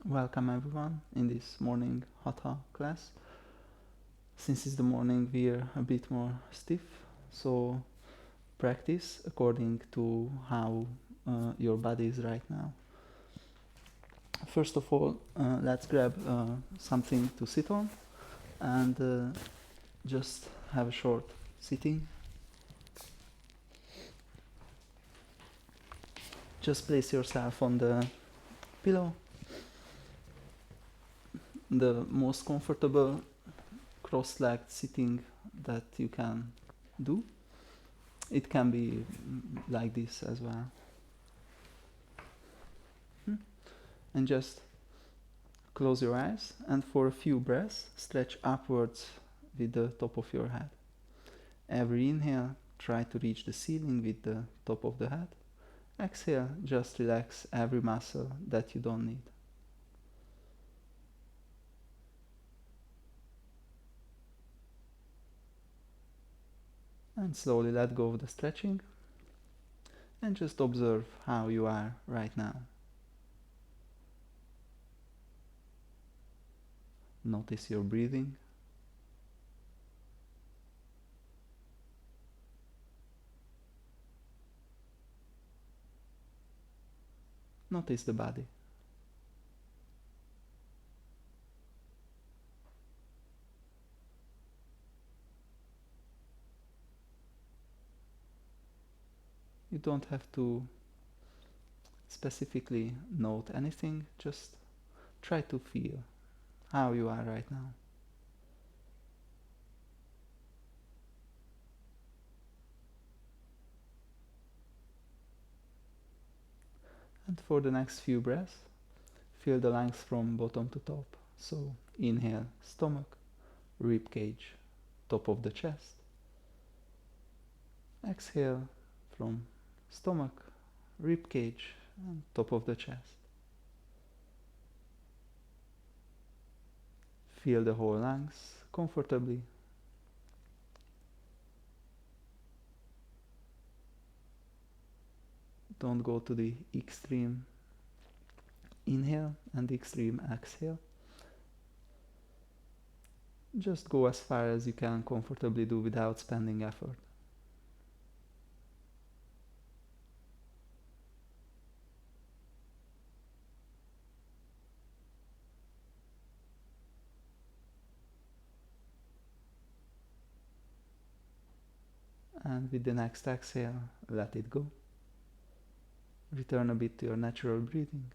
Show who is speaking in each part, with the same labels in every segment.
Speaker 1: Welcome everyone in this morning hatha class. Since it's the morning, we're a bit more stiff, so practice according to how your body is right now. First of all, let's grab something to sit on and just have a short sitting. Just place yourself on the pillow, the most comfortable cross-legged sitting that you can do. It can be like this as well. And just close your eyes and for a few breaths stretch upwards with the top of your head. Every inhale, try to reach the ceiling with the top of the head. Exhale, just relax every muscle that you don't need. And slowly let go of the stretching and just observe how you are right now. Notice your breathing. Notice the body. You don't have to specifically note anything, just try to feel how you are right now. And for the next few breaths, feel the length from bottom to top. So inhale, stomach, rib cage, top of the chest. Exhale from stomach, rib cage, and top of the chest. Feel the whole lungs comfortably. Don't go to the extreme inhale and the extreme exhale. Just go as far as you can comfortably do without spending effort. And with the next exhale, let it go. Return a bit to your natural breathing.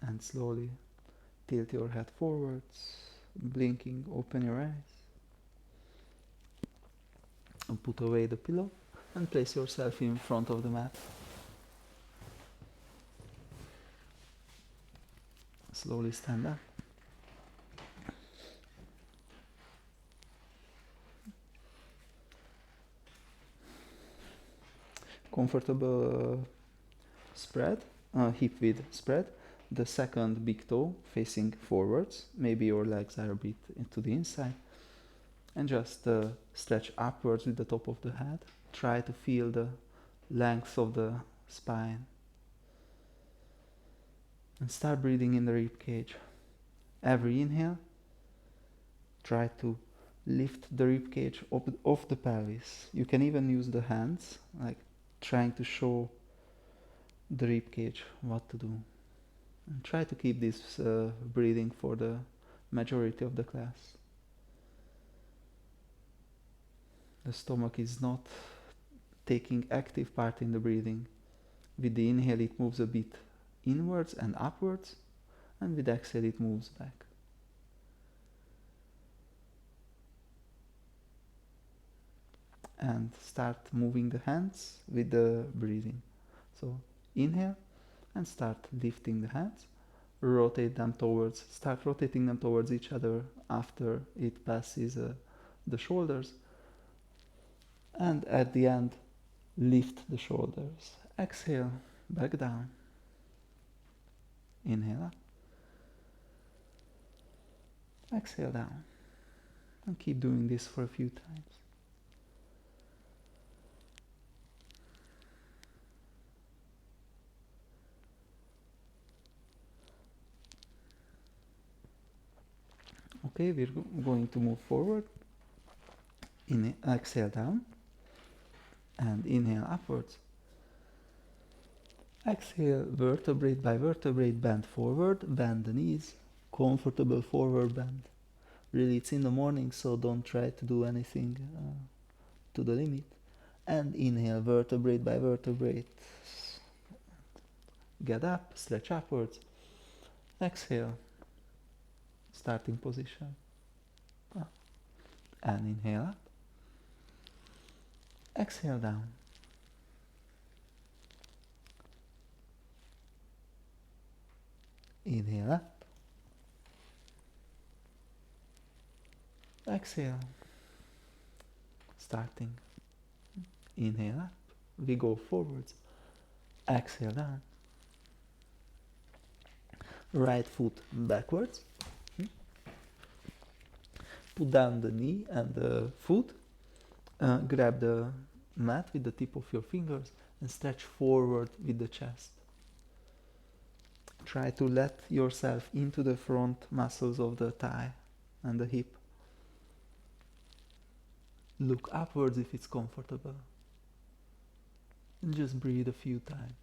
Speaker 1: And slowly tilt your head forwards, blinking, open your eyes. And put away the pillow and place yourself in front of the mat. Slowly stand up. Comfortable spread, hip width spread. The second big toe facing forwards. Maybe your legs are a bit to the inside. And just stretch upwards with the top of the head. Try to feel the length of the spine. And start breathing in the rib cage. Every inhale, try to lift the rib cage off the pelvis. You can even use the hands, like trying to show the rib cage what to do. And try to keep this breathing for the majority of the class. The stomach is not taking active part in the breathing. With the inhale it moves a bit inwards and upwards, and with exhale it moves back. And start moving the hands with the breathing. So inhale and start lifting the hands. Start rotating them towards each other after it passes the shoulders. And at the end, lift the shoulders. Exhale, back down. Inhale up. Exhale down. And keep doing this for a few times. Okay, we're going to move forward. Exhale down and inhale upwards. Exhale, vertebrae by vertebrae, bend forward, bend the knees, comfortable forward bend. Really, it's in the morning, so don't try to do anything to the limit. And inhale, vertebrae by vertebrae. Get up, stretch upwards. Exhale, starting position. And inhale up. Exhale down. Inhale up. Exhale. Starting. Inhale up. We go forwards. Exhale down. Right foot backwards. Put down the knee and the foot. Grab the mat with the tip of your fingers and stretch forward with the chest. Try to let yourself into the front muscles of the thigh and the hip. Look upwards if it's comfortable. And just breathe a few times.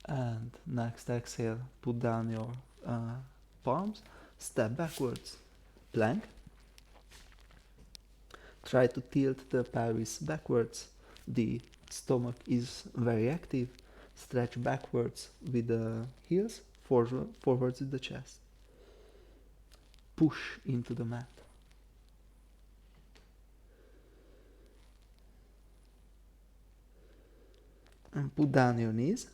Speaker 1: And next exhale, put down your palms, step backwards, plank. Try to tilt the pelvis backwards. The stomach is very active. Stretch backwards with the heels, forwards with the chest. Push into the mat. And put down your knees.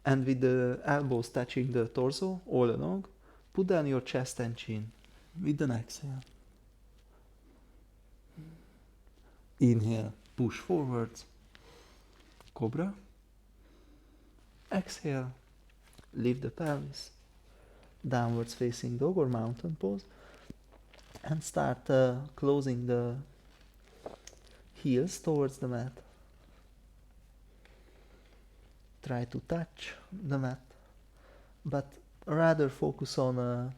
Speaker 1: And with the elbows touching the torso all along, put down your chest and chin with an exhale. Inhale, push forwards, cobra. Exhale, lift the pelvis, downwards facing dog or mountain pose, and start closing the heels towards the mat. Try to touch the mat, but rather focus on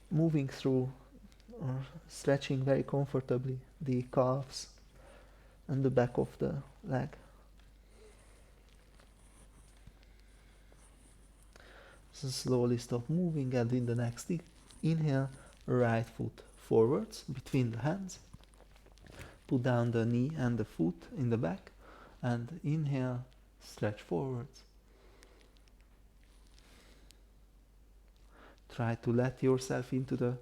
Speaker 1: moving through or stretching very comfortably the calves and the back of the leg. So slowly stop moving, and in the next inhale, right foot forwards between the hands. Put down the knee and the foot in the back, and inhale, stretch forwards. Try to let yourself into the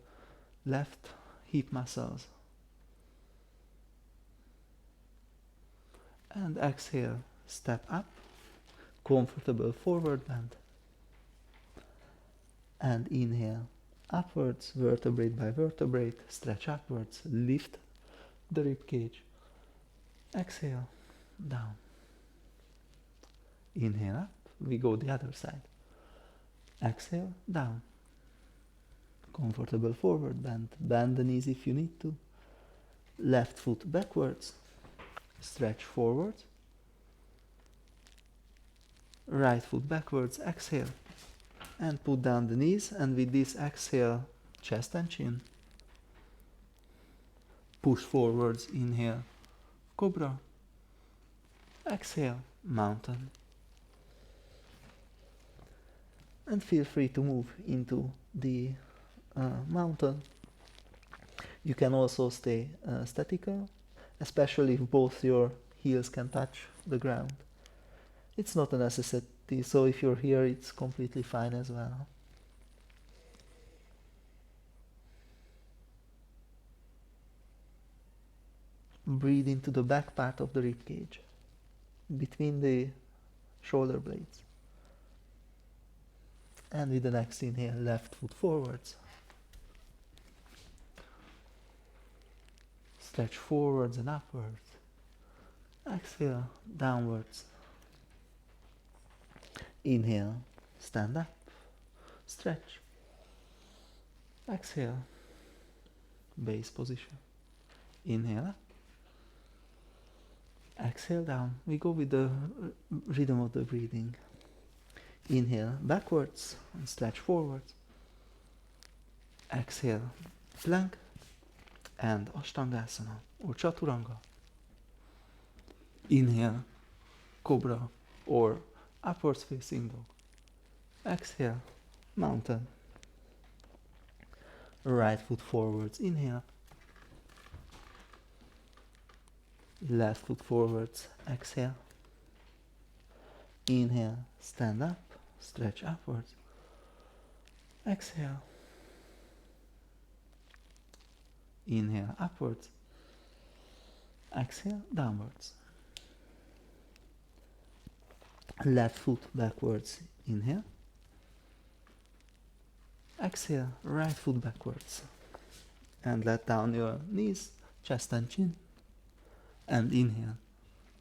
Speaker 1: left hip muscles. And exhale, step up, comfortable forward bend. And inhale, upwards, vertebrae by vertebrae, stretch upwards, lift the rib cage. Exhale, down. Inhale up, we go the other side. Exhale, down. Comfortable forward bend. Bend the knees if you need to. Left foot backwards. Stretch forwards. Right foot backwards. Exhale. And put down the knees. And with this exhale, chest and chin. Push forwards. Inhale. Cobra. Exhale. Mountain. And feel free to move into the mountain. You can also stay statical, especially if both your heels can touch the ground. It's not a necessity, so if you're here, it's completely fine as well. Breathe into the back part of the rib cage, between the shoulder blades. And with the next inhale, left foot forwards. Stretch forwards and upwards. Exhale, downwards. Inhale, stand up. Stretch. Exhale, base position. Inhale up. Exhale down. We go with the rhythm of the breathing. Inhale backwards and stretch forwards. Exhale plank and Ashtangasana or Chaturanga. Inhale Cobra or upwards facing dog. Exhale mountain. Right foot forwards, inhale. Left foot forwards, exhale. Inhale, stand up, stretch upwards. Exhale. Inhale, upwards. Exhale, downwards. Left foot backwards, inhale. Exhale, right foot backwards. And let down your knees, chest and chin. And inhale,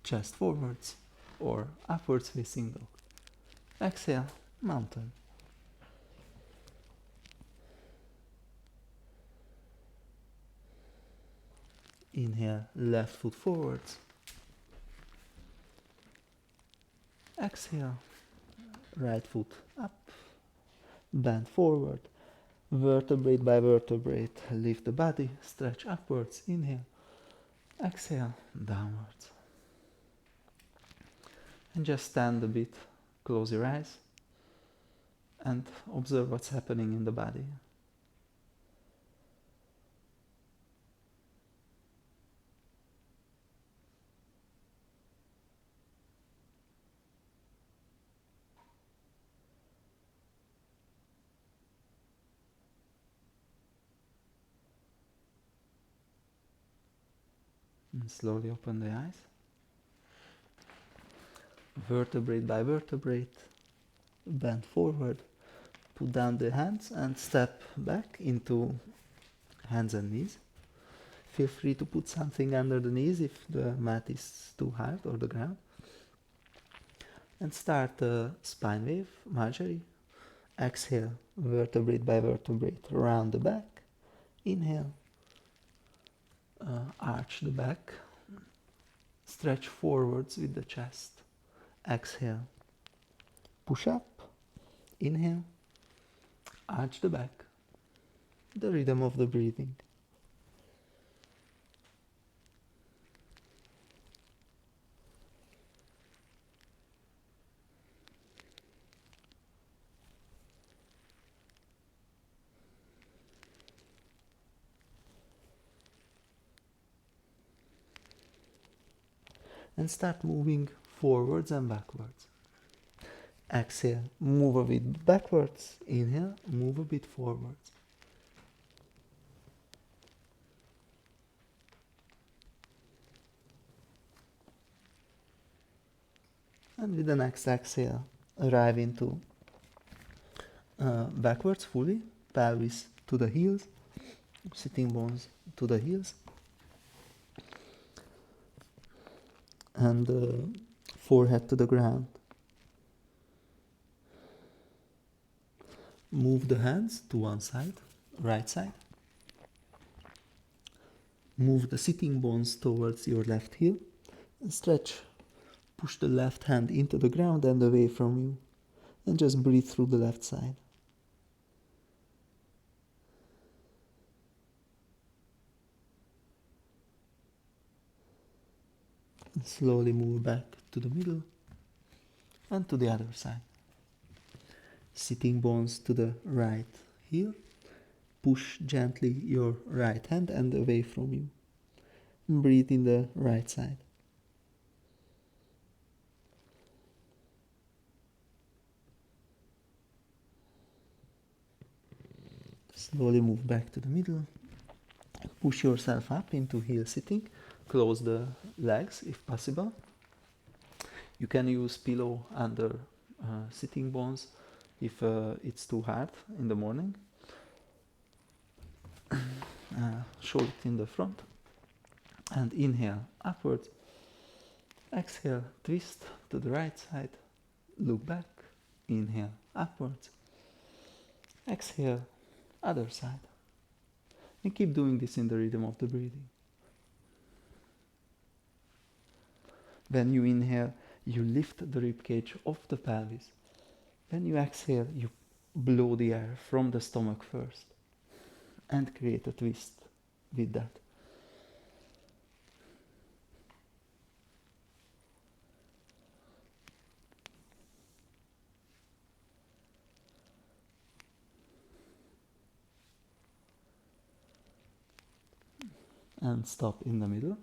Speaker 1: chest forwards or upwards facing dog. Exhale, mountain. Inhale, left foot forwards. Exhale, right foot up, bend forward, vertebrate by vertebrate, lift the body, stretch upwards, inhale, exhale, downwards. And just stand a bit, close your eyes, and observe what's happening in the body. And slowly open the eyes. Vertebrate by vertebrate, bend forward, put down the hands and step back into hands and knees. Feel free to put something under the knees if the mat is too hard or the ground. And start the spine wave, Marjorie. Exhale, vertebrate by vertebrate, round the back. Inhale, arch the back, stretch forwards with the chest. Exhale, push up, inhale, arch the back, the rhythm of the breathing. And start moving forwards and backwards. Exhale, move a bit backwards. Inhale, move a bit forwards. And with the next exhale, arrive into backwards fully, pelvis to the heels, sitting bones to the heels. And forehead to the ground. Move the hands to one side, right side. Move the sitting bones towards your left heel and stretch. Push the left hand into the ground and away from you. And just breathe through the left side. And slowly move back to the middle and to the other side. Sitting bones to the right heel. Push gently your right hand and away from you. And breathe in the right side. Slowly move back to the middle. Push yourself up into heel sitting. Close the legs if possible. You can use pillow under sitting bones if it's too hard in the morning. Shoulder in the front. And inhale upwards. Exhale, twist to the right side. Look back. Inhale upwards. Exhale, other side. And keep doing this in the rhythm of the breathing. When you inhale, you lift the ribcage off the pelvis. When you exhale, you blow the air from the stomach first and create a twist with that. And stop in the middle.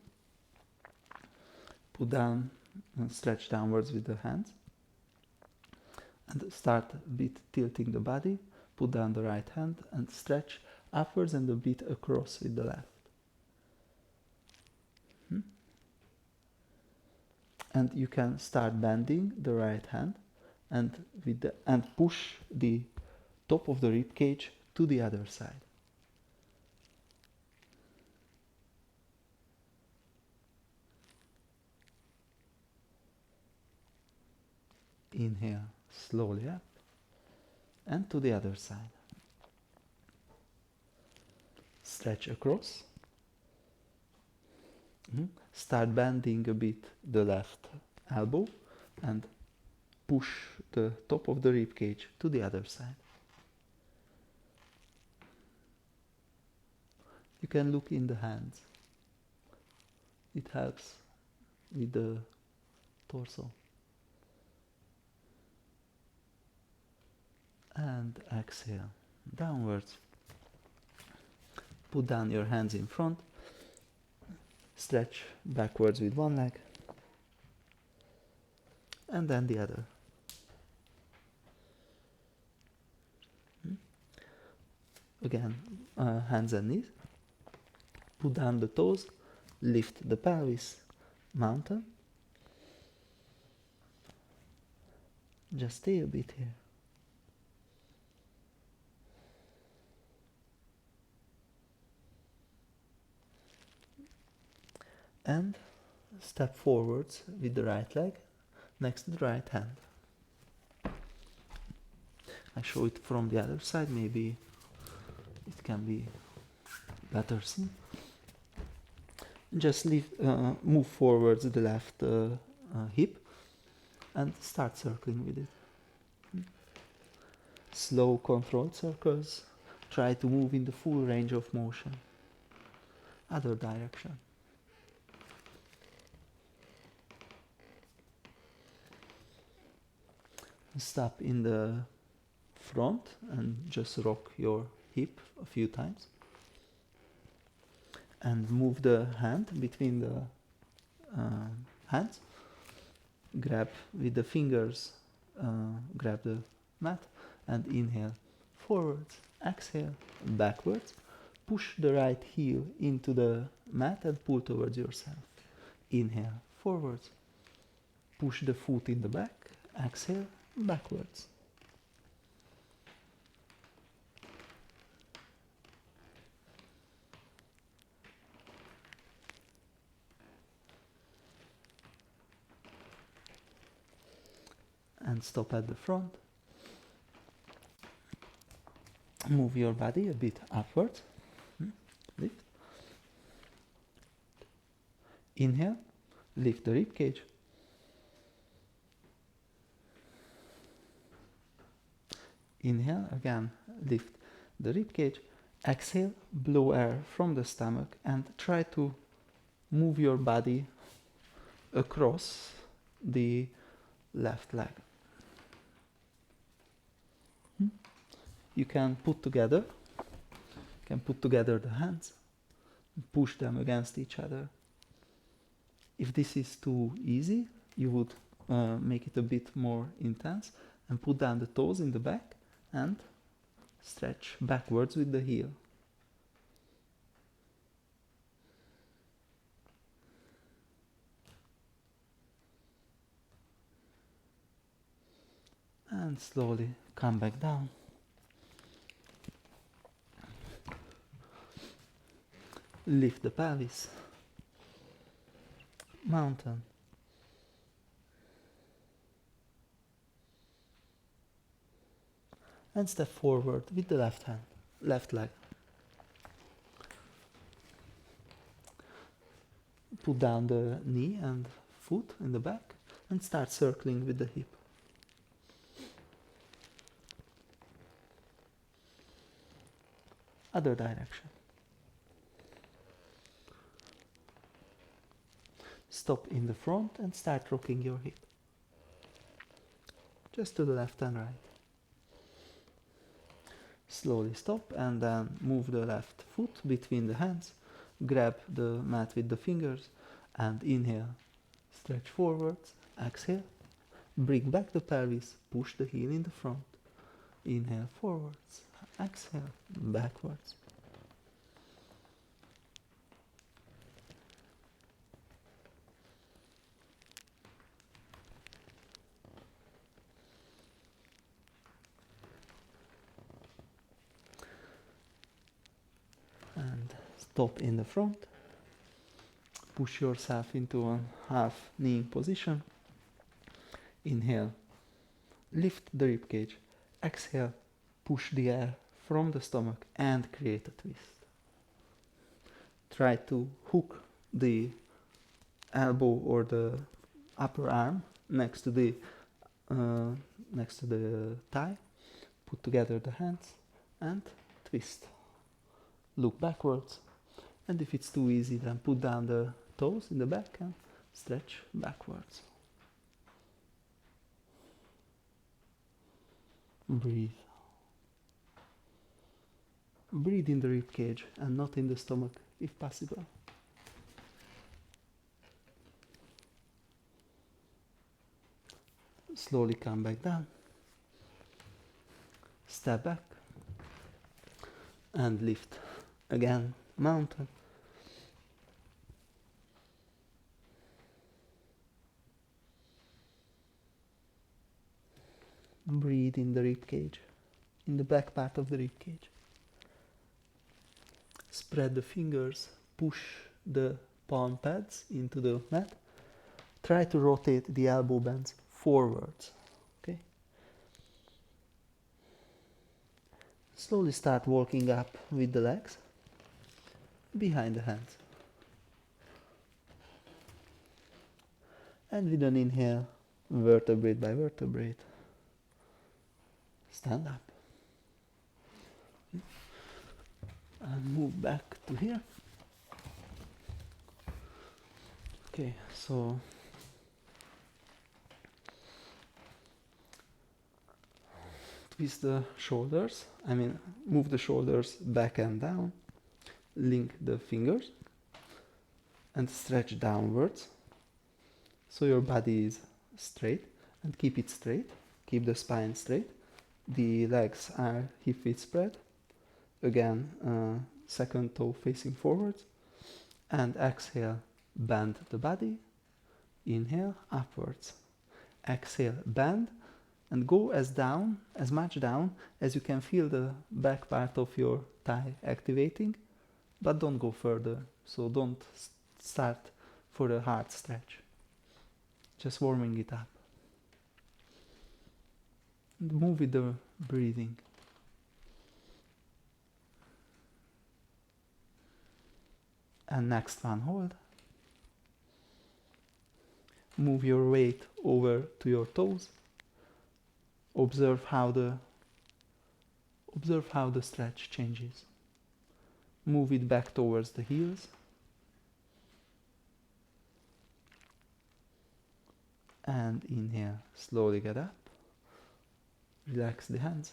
Speaker 1: Put down and stretch downwards with the hands. And start a bit tilting the body. Put down the right hand and stretch upwards and a bit across with the left. And you can start bending the right hand and push the top of the rib cage to the other side. Inhale slowly up and to the other side. Stretch across. Start bending a bit the left elbow and push the top of the rib cage to the other side. You can look in the hands. It helps with the torso. And exhale downwards. Put down your hands in front. Stretch backwards with one leg and then the other. Again, hands and knees. Put down the toes, lift the pelvis, mountain. Just stay a bit here. And step forwards with the right leg next to the right hand. I show it from the other side, maybe it can be better seen. Just move forwards the left hip and start circling with it. Slow, controlled circles. Try to move in the full range of motion. Other direction. Stop in the front and just rock your hip a few times. And move the hand between the hands. Grab with the fingers, grab the mat and inhale forwards, exhale backwards. Push the right heel into the mat and pull towards yourself. Inhale forwards. Push the foot in the back, exhale backwards. And stop at the front. Move your body a bit upwards. Lift. Inhale, lift the rib cage. Inhale, again, lift the rib cage. Exhale, blow air from the stomach and try to move your body across the left leg. You can put together the hands, push them against each other. If this is too easy, you would make it a bit more intense and put down the toes in the back and stretch backwards with the heel. And slowly come back down. Lift the pelvis. Mountain. And step forward with the left hand, left leg. Put down the knee and foot in the back and start circling with the hip. other direction. Stop in the front and start rocking your hip. Just to the left and right. Slowly stop and then move the left foot between the hands. Grab the mat with the fingers and inhale. Stretch forwards. Exhale. Bring back the pelvis. Push the heel in the front. Inhale forwards. Exhale backwards. And stop in the front. Push yourself into a half kneeling position. Inhale. Lift the ribcage. Exhale. Push the air from the stomach and create a twist. Try to hook the elbow or the upper arm next to the thigh. Put together the hands and twist. Look backwards, and if it's too easy, then put down the toes in the back and stretch backwards. Breathe. Breathe in the rib cage and not in the stomach, if possible. Slowly come back down. Step back. And lift. Again, mountain. Breathe in the rib cage, in the back part of the rib cage. Spread the fingers, push the palm pads into the mat. Try to rotate the elbow bands forwards. Okay? Slowly start walking up with the legs behind the hands. And with an inhale, vertebrae by vertebrae, stand up. And move back to here. Okay, so twist the shoulders, move the shoulders back and down, link the fingers and stretch downwards so your body is straight, and keep it straight, keep the spine straight, the legs are hip width spread, again second toe facing forwards, and exhale, bend the body, inhale upwards, exhale, bend, and go as much down as you can feel the back part of your thigh activating, but don't go further, so don't start for a hard stretch, just warming it up. And move with the breathing. And next one, hold. Move your weight over to your toes. Observe how the stretch changes. Move it back towards the heels. And inhale, slowly get up. Relax the hands.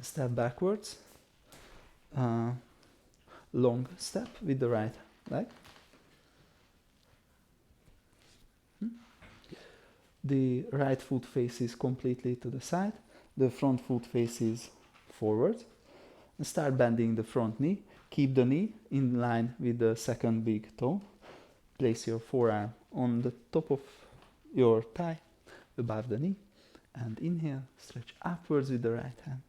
Speaker 1: Step backwards. Long step with the right leg. The right foot faces completely to the side. The front foot faces forward. And start bending the front knee. Keep the knee in line with the second big toe. Place your forearm on the top of your thigh, above the knee. And inhale, stretch upwards with the right hand.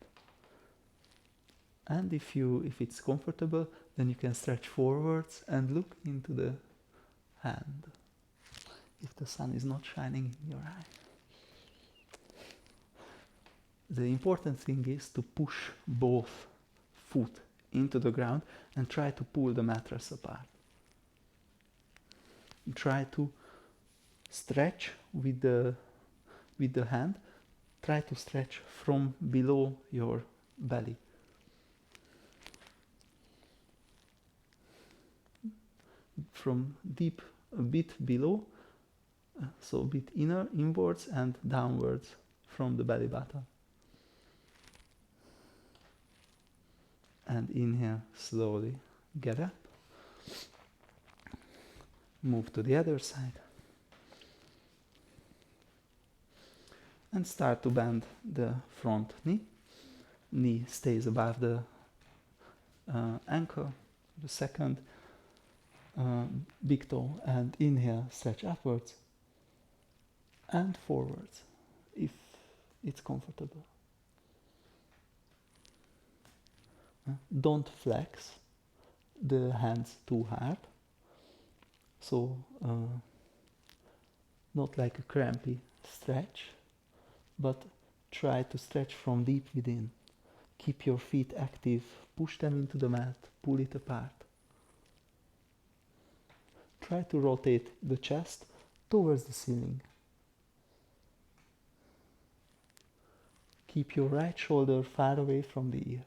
Speaker 1: And if it's comfortable, then you can stretch forwards and look into the hand, if the sun is not shining in your eye. The important thing is to push both foot into the ground and try to pull the mattress apart. Try to stretch with the hand try to stretch from below your belly. From deep, a bit below, so a bit inwards and downwards from the belly button. And inhale, slowly get up. Move to the other side. And start to bend the front knee. Knee stays above the ankle, the second big toe, and inhale, stretch upwards and forwards if it's comfortable. Don't flex the hands too hard, so not like a crampy stretch, but try to stretch from deep within. Keep your feet active, push them into the mat, pull it apart. Try to rotate the chest towards the ceiling. Keep your right shoulder far away from the ear.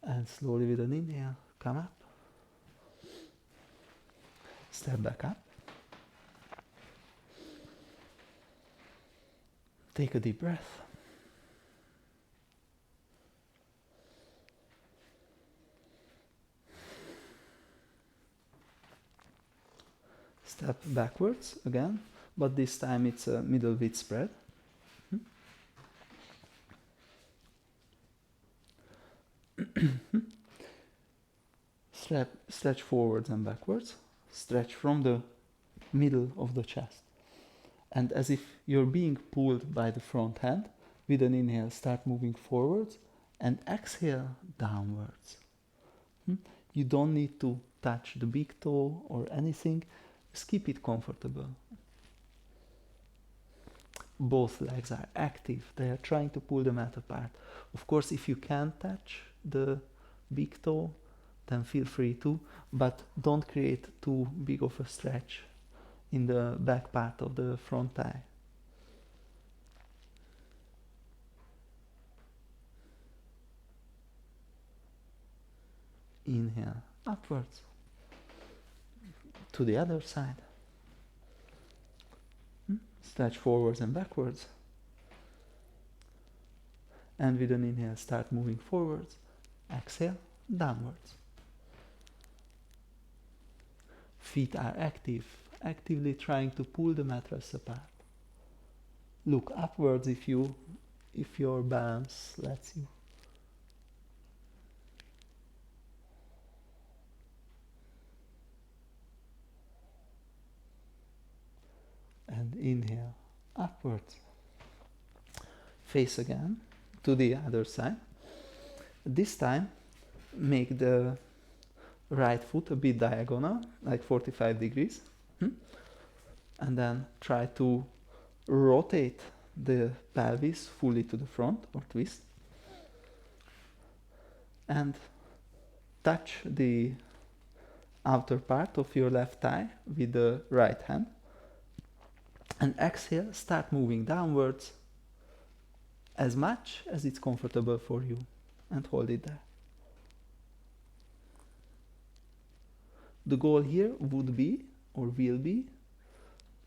Speaker 1: And slowly with an inhale, come up. Step back up. Take a deep breath. Step backwards again, but this time it's a middle width spread. Stretch forwards and backwards. Stretch from the middle of the chest. And as if you're being pulled by the front hand, with an inhale, start moving forwards, and exhale downwards. You don't need to touch the big toe or anything. Just keep it comfortable. Both legs are active. They are trying to pull the mat apart. Of course, if you can't touch the big toe, then feel free to, but don't create too big of a stretch in the back part of the front thigh. Inhale upwards to the other side. Stretch forwards and backwards. And with an inhale, start moving forwards. Exhale, downwards. Feet are active, actively trying to pull the mattress apart. Look upwards if your balance lets you. And inhale upwards. Face again to the other side. This time, make the right foot a bit diagonal, like 45 degrees. And then try to rotate the pelvis fully to the front or twist. And touch the outer part of your left thigh with the right hand. And exhale, start moving downwards as much as it's comfortable for you. And hold it there. The goal here would be, or will be,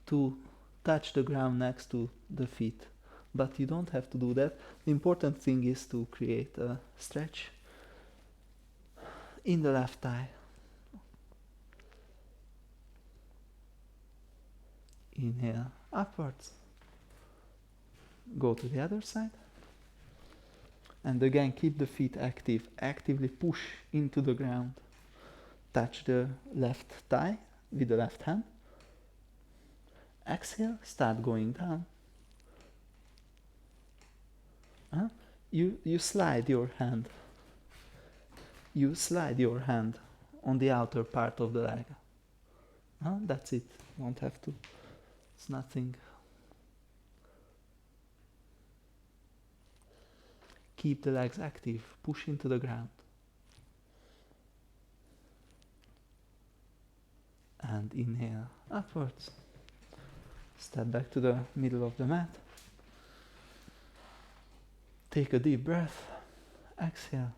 Speaker 1: to touch the ground next to the feet. But you don't have to do that. The important thing is to create a stretch in the left thigh. Inhale upwards. Go to the other side. And again, keep the feet active. Actively push into the ground. Touch the left thigh with the left hand. Exhale, start going down. You slide your hand. You slide your hand on the outer part of the leg. That's it. Won't have to. It's nothing. Keep the legs active. Push into the ground. And inhale upwards. Step back to the middle of the mat. Take a deep breath. Exhale.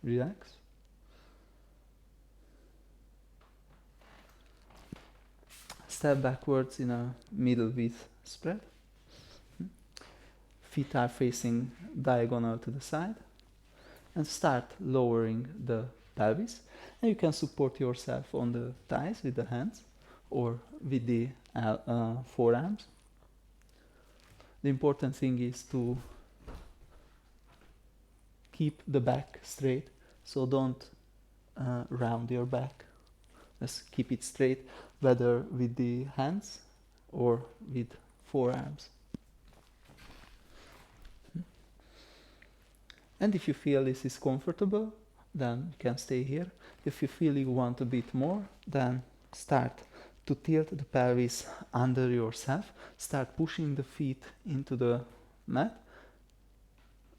Speaker 1: Relax. Step backwards in a middle width spread. Feet are facing diagonal to the side. And start lowering the pelvis. And you can support yourself on the thighs with the hands or with the forearms. The important thing is to keep the back straight, so don't round your back. Just keep it straight, whether with the hands or with forearms. And if you feel this is comfortable, then you can stay here. If you feel you want a bit more, then start to tilt the pelvis under yourself. Start pushing the feet into the mat,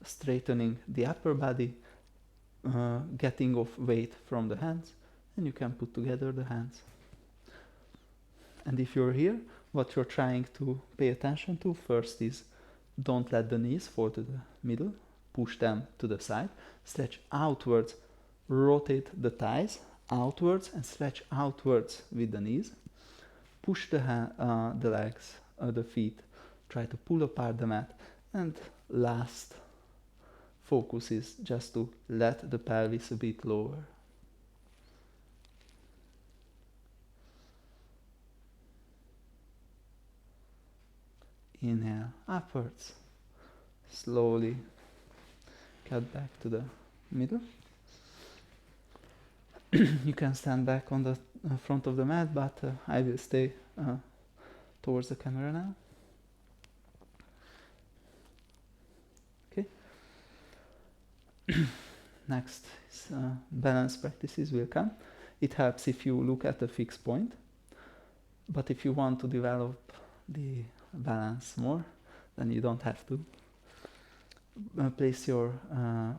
Speaker 1: straightening the upper body, getting off weight from the hands, and you can put together the hands. And if you're here, what you're trying to pay attention to first is don't let the knees fall to the middle, push them to the side, stretch outwards, rotate the thighs outwards and stretch outwards with the knees. Push the legs, the feet, try to pull apart the mat, and last focus is just to let the pelvis a bit lower. Inhale upwards, slowly cut back to the middle. You can stand back on the front of the mat, but I will stay towards the camera now. Okay. Next is balance practices will come. It helps if you look at a fixed point, but if you want to develop the balance more, then you don't have to. Place your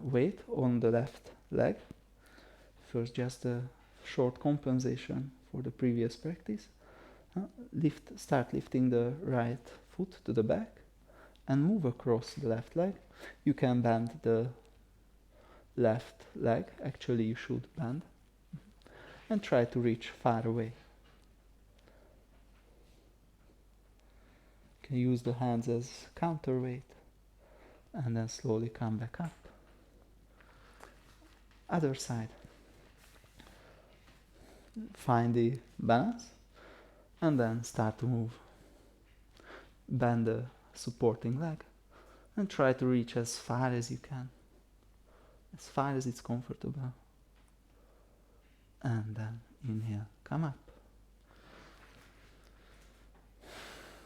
Speaker 1: weight on the left leg. First, just a short compensation for the previous practice. Start lifting the right foot to the back and move across the left leg. You can bend the left leg. Actually, you should bend. And try to reach far away. You can use the hands as counterweight and then slowly come back up. Other side. Find the balance and then start to move. Bend the supporting leg and try to reach as far as you can, as far as it's comfortable. And then inhale, come up.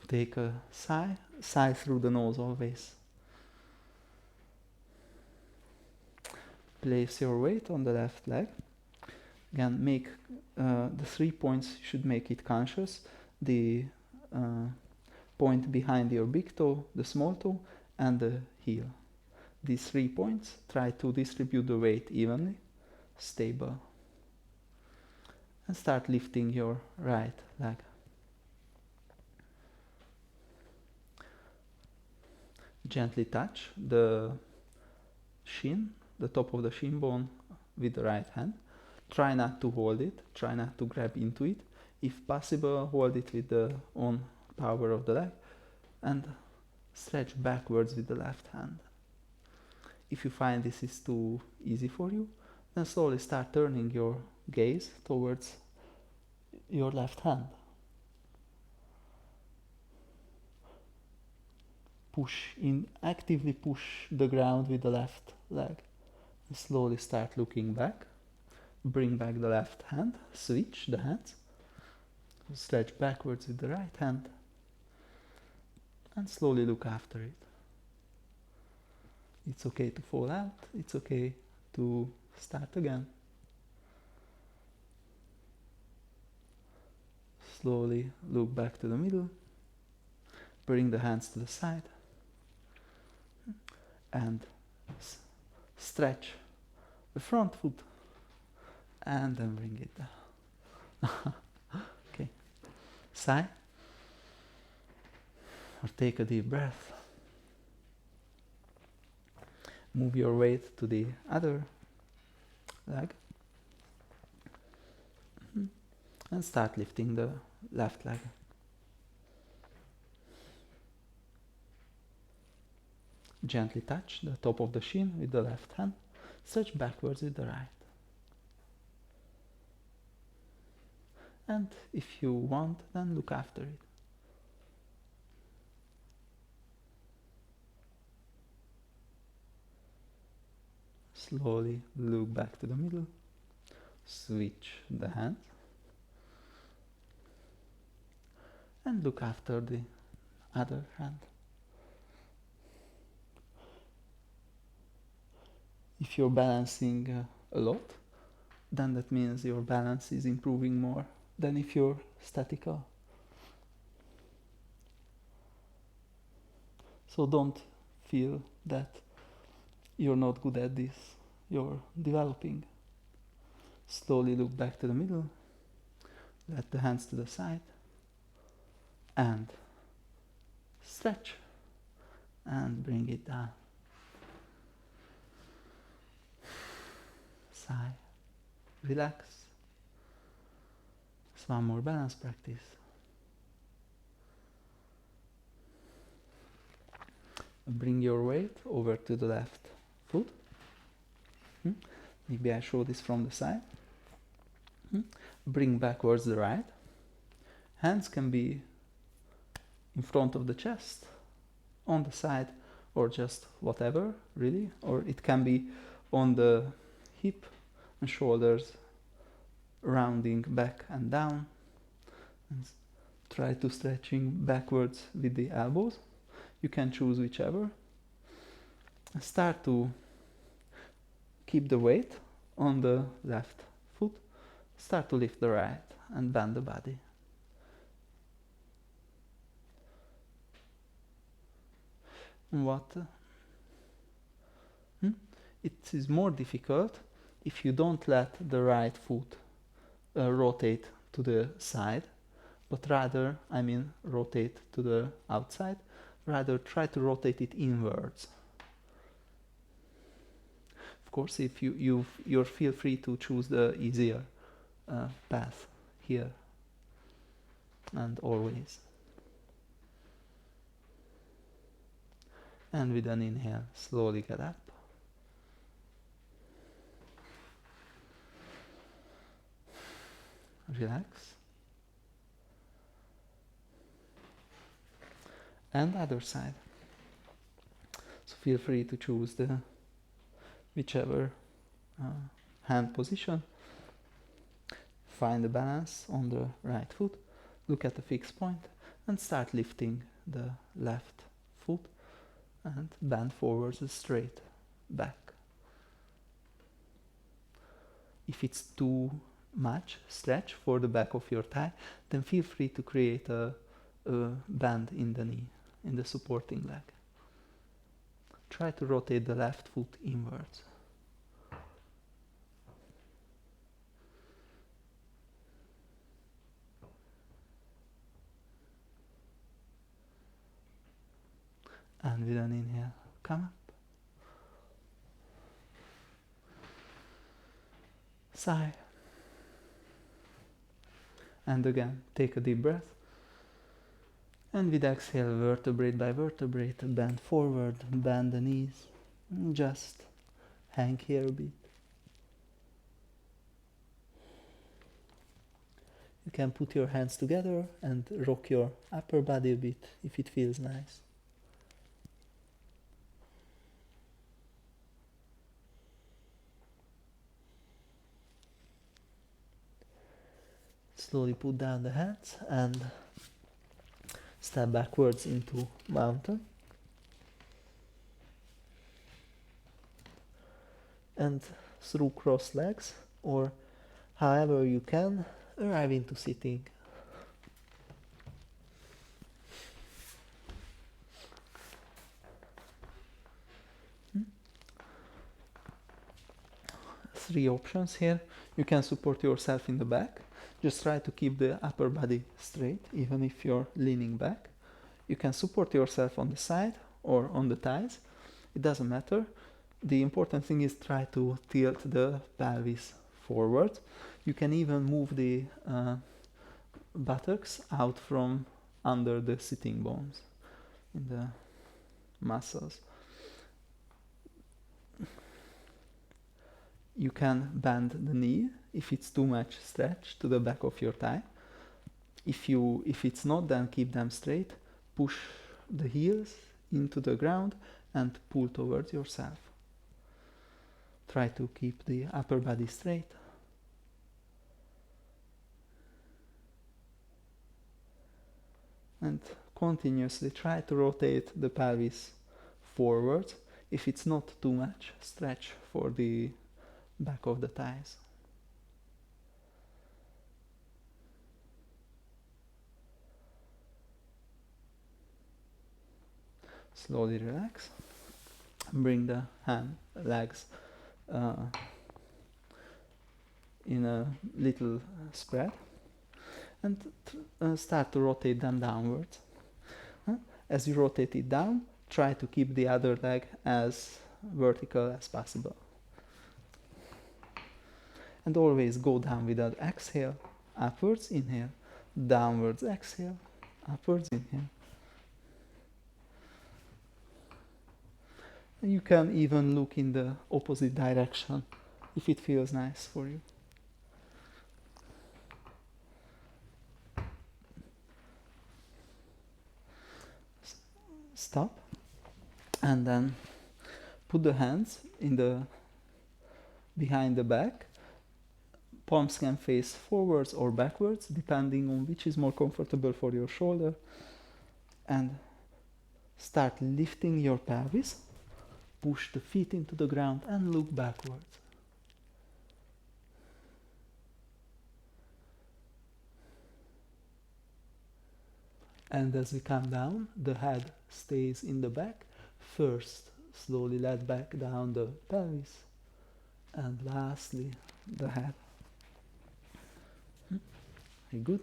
Speaker 1: Take a sigh through the nose always. Place your weight on the left leg. Again, make the 3 points, you should make it conscious. The point behind your big toe, the small toe, and the heel. These 3 points, try to distribute the weight evenly, stable. And start lifting your right leg. Gently touch the shin, the top of the shin bone with the right hand. Try not to hold it, try not to grab into it. If possible, hold it with the own power of the leg and stretch backwards with the left hand. If you find this is too easy for you, then slowly start turning your gaze towards your left hand. Actively push the ground with the left leg. And slowly start looking back. Bring back the left hand, switch the hands, stretch backwards with the right hand, and slowly look after it. It's okay to fall out, it's okay to start again. Slowly look back to the middle, bring the hands to the side, and stretch the front foot. And then bring it down. Okay. Sigh. Or take a deep breath. Move your weight to the other leg. And start lifting the left leg. Gently touch the top of the shin with the left hand. Stretch backwards with the right. And if you want, then look after it. Slowly look back to the middle. Switch the hands. And look after the other hand. If you're balancing a lot, then that means your balance is improving more than if you're statical. So don't feel that you're not good at this. You're developing. Slowly look back to the middle. Let the hands to the side. And stretch. And bring it down. Sigh. Relax. It's one more balance practice. Bring your weight over to the left foot. Maybe I show this from the side. Bring backwards the right. Hands can be in front of the chest, on the side, or just whatever, really. Or it can be on the hip and shoulders, rounding back and down. And try to stretching backwards with the elbows. You can choose whichever. Start to keep the weight on the left foot. Start to lift the right and bend the body. What? It is more difficult if you don't let the right foot rotate to the side, but rather, rotate to the outside. Rather, try to rotate it inwards. Of course, if you feel free to choose the easier path here and always. And with an inhale, slowly get up. Relax. And other side. So feel free to choose the whichever hand position. Find the balance on the right foot. Look at the fixed point and start lifting the left foot and bend forwards straight back. If it's too much stretch for the back of your thigh, then feel free to create a bend in the knee, in the supporting leg. Try to rotate the left foot inwards. And with an inhale, come up. Sigh. And again, take a deep breath. And with exhale, vertebrae by vertebrae, bend forward, bend the knees. Just hang here a bit. You can put your hands together and rock your upper body a bit if it feels nice. Slowly put down the hands and step backwards into mountain. And through crossed legs, or however you can, arrive into sitting. Three options here. You can support yourself in the back. Just try to keep the upper body straight, even if you're leaning back. You can support yourself on the side or on the thighs. It doesn't matter. the important thing is try to tilt the pelvis forward. You can even move the buttocks out from under the sitting bones in the muscles. You can bend the knee if it's too much stretch to the back of your thigh. If it's not, then keep them straight. Push the heels into the ground and pull towards yourself. Try to keep the upper body straight. And continuously try to rotate the pelvis forward. If it's not too much stretch for the back of the thighs. Slowly relax. Bring the legs in a little spread and start to rotate them downwards. As you rotate it down, try to keep the other leg as vertical as possible. And always go down with an exhale, upwards, inhale, downwards, exhale, upwards, inhale. You can even look in the opposite direction if it feels nice for you. Stop and then put the hands behind the back. Palms can face forwards or backwards depending on which is more comfortable for your shoulder, and start lifting your pelvis. Push the feet into the ground and look backwards. And as we come down, the head stays in the back. First, slowly let back down the pelvis, and lastly, the head. Very good.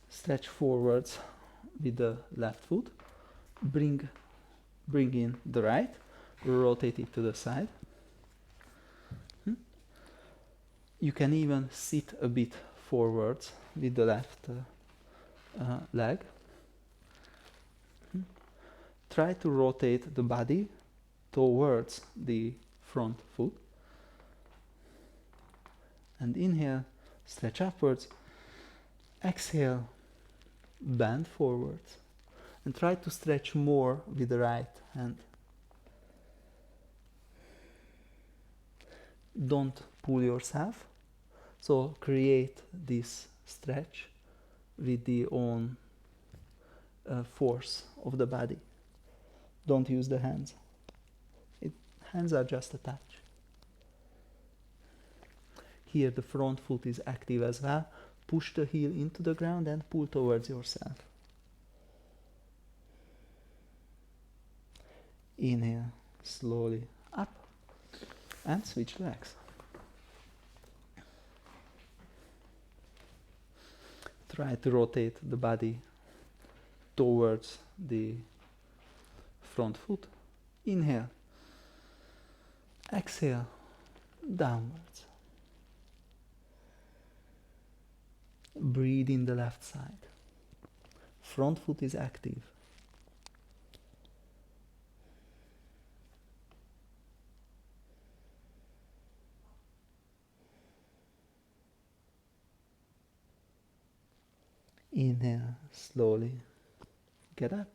Speaker 1: Stretch forwards with the left foot. Bring in the right. Rotate it to the side. You can even sit a bit forwards with the left leg. Try to rotate the body towards the front foot. And inhale, stretch upwards. Exhale, bend forwards. And try to stretch more with the right hand. Don't pull yourself. So create this stretch with the own force of the body. Don't use the hands. Hands are just a touch. Here the front foot is active as well. Push the heel into the ground and pull towards yourself. Inhale slowly up and switch legs. Try to rotate the body towards the front foot. Inhale. Exhale, downwards. Breathe in the left side. Front foot is active. Inhale, slowly get up.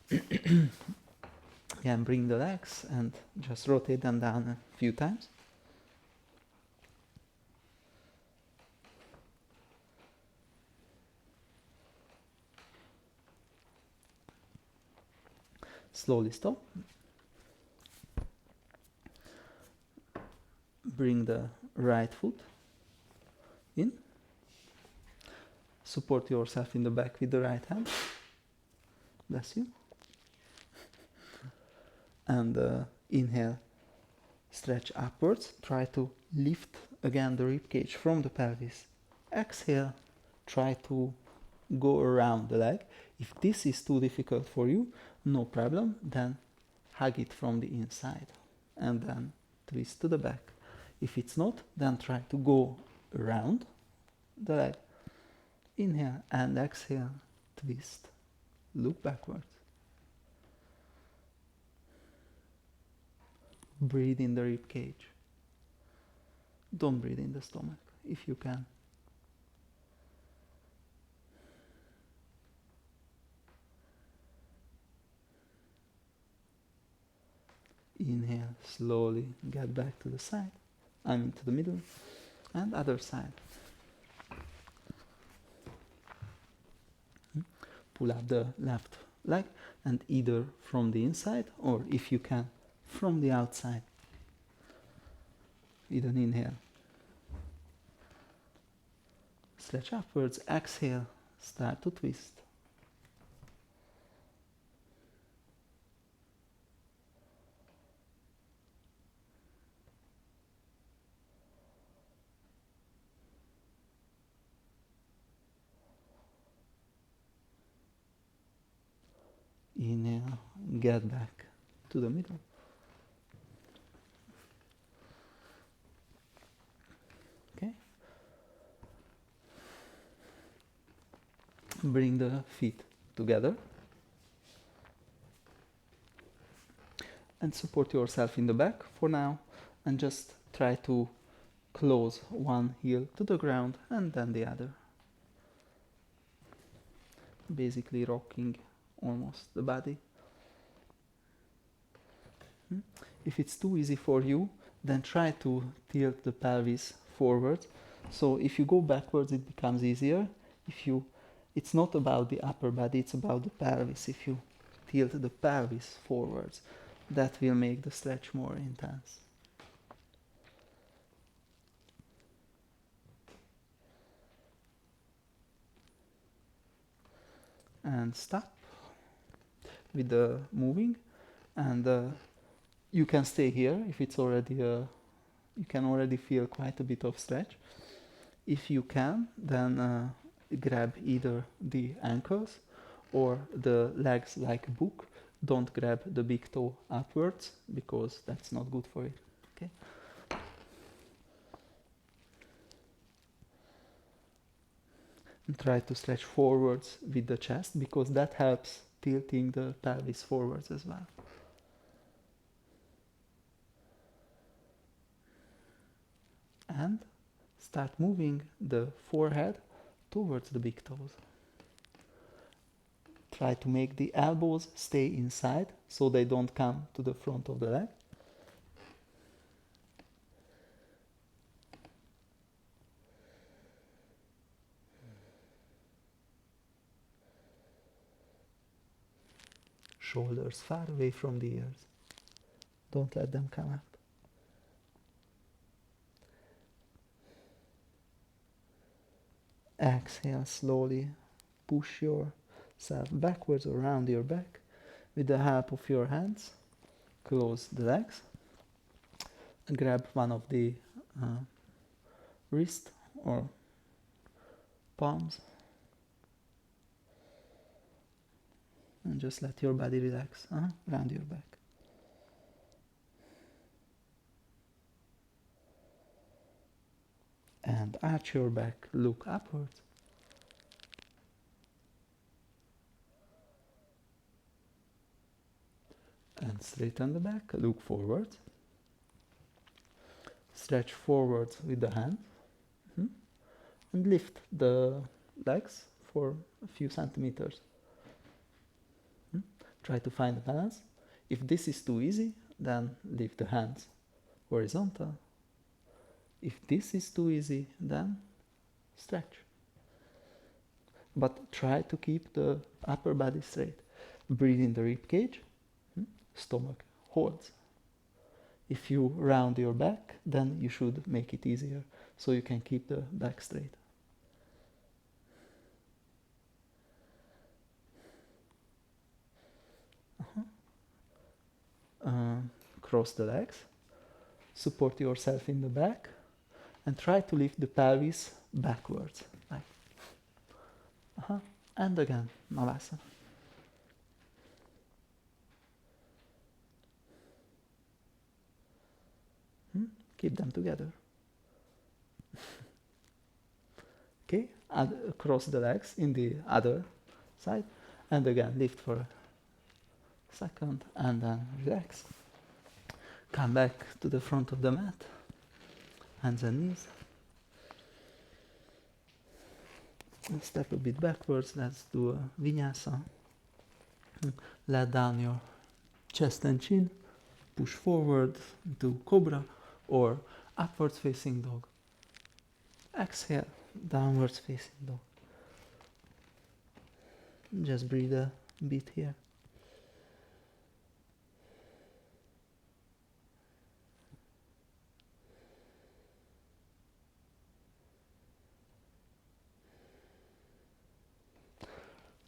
Speaker 1: Again, bring the legs and just rotate them down a few times. Slowly stop. Bring the right foot in. Support yourself in the back with the right hand. Bless you. And inhale, stretch upwards. Try to lift again the ribcage from the pelvis. Exhale, try to go around the leg. If this is too difficult for you, no problem, then hug it from the inside and then twist to the back. If it's not, then try to go around the leg. Inhale and exhale, twist, look backwards. Breathe in the rib cage. Don't breathe in the stomach if you can. Inhale, slowly get back to the side. To the middle and other side. Pull up the left leg and either from the inside or if you can from the outside. With an inhale. Stretch upwards, exhale, start to twist. Inhale, get back to the middle. Okay. Bring the feet together and support yourself in the back for now and just try to close one heel to the ground and then the other. Basically rocking almost the body. If it's too easy for you, then try to tilt the pelvis forward. So if you go backwards, it becomes easier. It's not about the upper body, it's about the pelvis. If you tilt the pelvis forwards, that will make the stretch more intense. And stop with the moving, and you can stay here if it's already you can already feel quite a bit of stretch. If you can, then grab either the ankles or the legs like a book. Don't grab the big toe upwards because that's not good for it. Okay. And try to stretch forwards with the chest because that helps tilting the pelvis forwards as well. And start moving the forehead towards the big toes. Try to make the elbows stay inside so they don't come to the front of the leg. Shoulders far away from the ears. Don't let them come out. Exhale slowly. Push yourself backwards around your back. With the help of your hands, close the legs. Grab one of the wrist or palms. And just let your body relax around your back. And arch your back, look upwards. And straighten the back, look forward. Stretch forward with the hand. And lift the legs for a few centimeters. Try to find a balance. If this is too easy, then leave the hands horizontal. If this is too easy, then stretch. But try to keep the upper body straight. Breathe in the rib cage. Stomach holds. If you round your back, then you should make it easier so you can keep the back straight. Cross the legs, support yourself in the back, and try to lift the pelvis backwards. Like, And again, Navasana. Keep them together. Okay, and cross the legs in the other side. And again, lift for a second and then relax. Come back to the front of the mat. Hands and knees. And step a bit backwards. Let's do a vinyasa. Let down your chest and chin. Push forward to cobra or upwards facing dog. Exhale, downwards facing dog. Just breathe a bit here.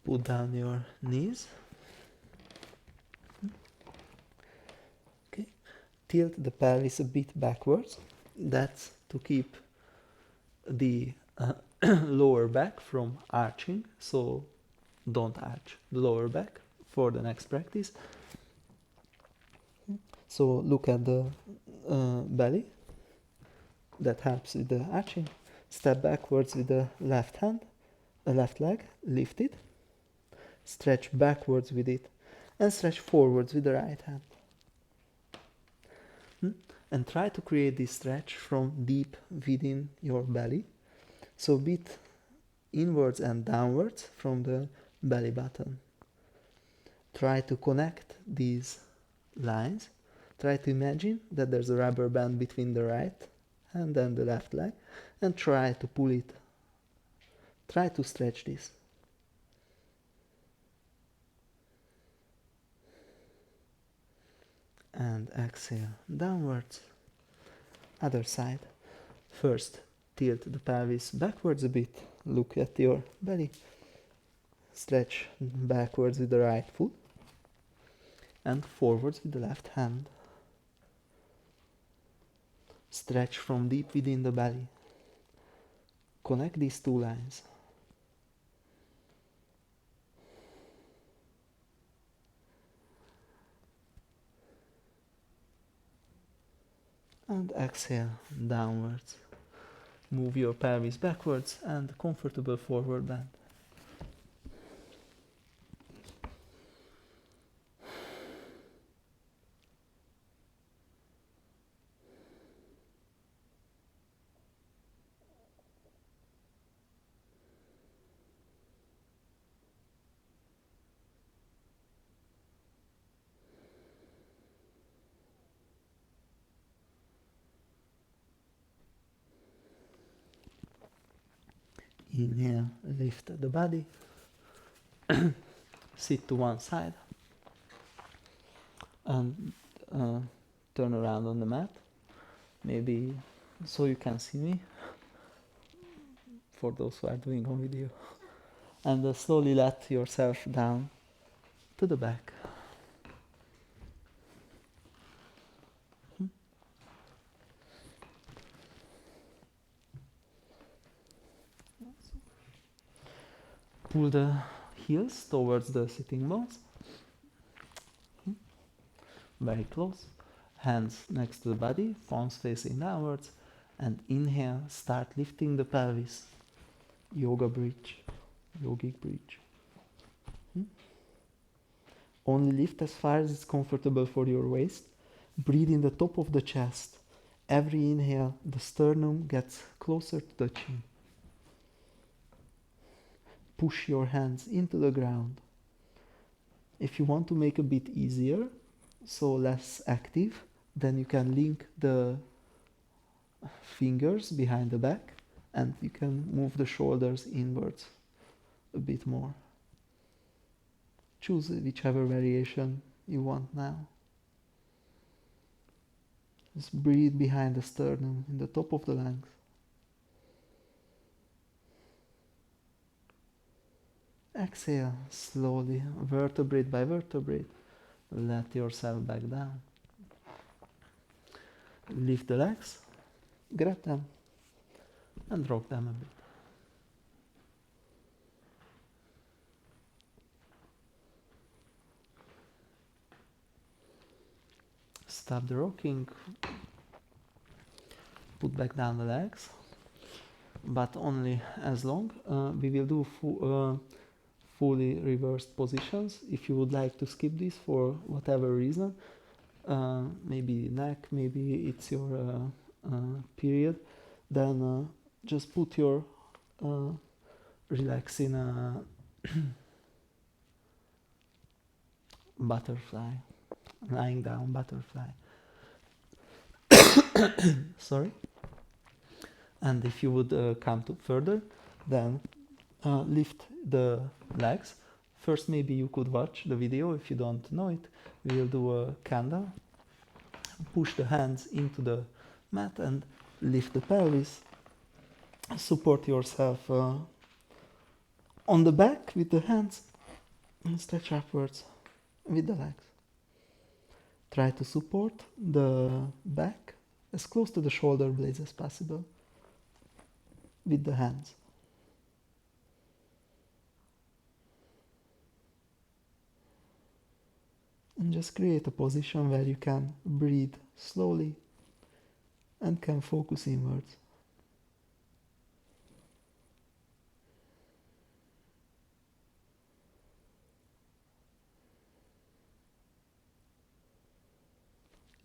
Speaker 1: Put down your knees. Okay. Tilt the pelvis a bit backwards. That's to keep the lower back from arching. So don't arch the lower back for the next practice. So look at the belly. That helps with the arching. Step backwards with the left hand, left leg, lift it. Stretch backwards with it and stretch forwards with the right hand. And try to create this stretch from deep within your belly. So a bit inwards and downwards from the belly button. Try to connect these lines. Try to imagine that there's a rubber band between the right hand and the left leg and try to pull it. Try to stretch this. And exhale downwards. Other side. First, tilt the pelvis backwards a bit. Look at your belly. Stretch backwards with the right foot. And forwards with the left hand. Stretch from deep within the belly. Connect these two lines. And exhale downwards. Move your pelvis backwards and comfortable forward bend. Inhale, lift the body. Sit to one side. And turn around on the mat. Maybe so you can see me. For those who are doing on video. And slowly let yourself down to the back. Pull the heels towards the sitting bones. Very close. Hands next to the body, palms facing downwards. And inhale, start lifting the pelvis. Yoga bridge, yogic bridge. Only lift as far as it's comfortable for your waist. Breathe in the top of the chest. Every inhale, the sternum gets closer to the chin. Push your hands into the ground. If you want to make a bit easier, so less active, then you can link the fingers behind the back and you can move the shoulders inwards a bit more. Choose whichever variation you want now. Just breathe behind the sternum, in the top of the lungs. Exhale slowly, vertebrae by vertebrae. Let yourself back down. Lift the legs, grab them, and rock them a bit. stop the rocking, put back down the legs, but only as long. We will do fully reversed positions. If you would like to skip this for whatever reason, maybe neck, maybe it's your period, then just put your relax in a butterfly, lying down butterfly. Sorry. And if you would come to further, then lift the legs. First, maybe you could watch the video if you don't know it. We'll do a candle. Push the hands into the mat and lift the pelvis. Support yourself on the back with the hands and stretch upwards with the legs. Try to support the back as close to the shoulder blades as possible with the hands. And just create a position where you can breathe slowly and can focus inwards.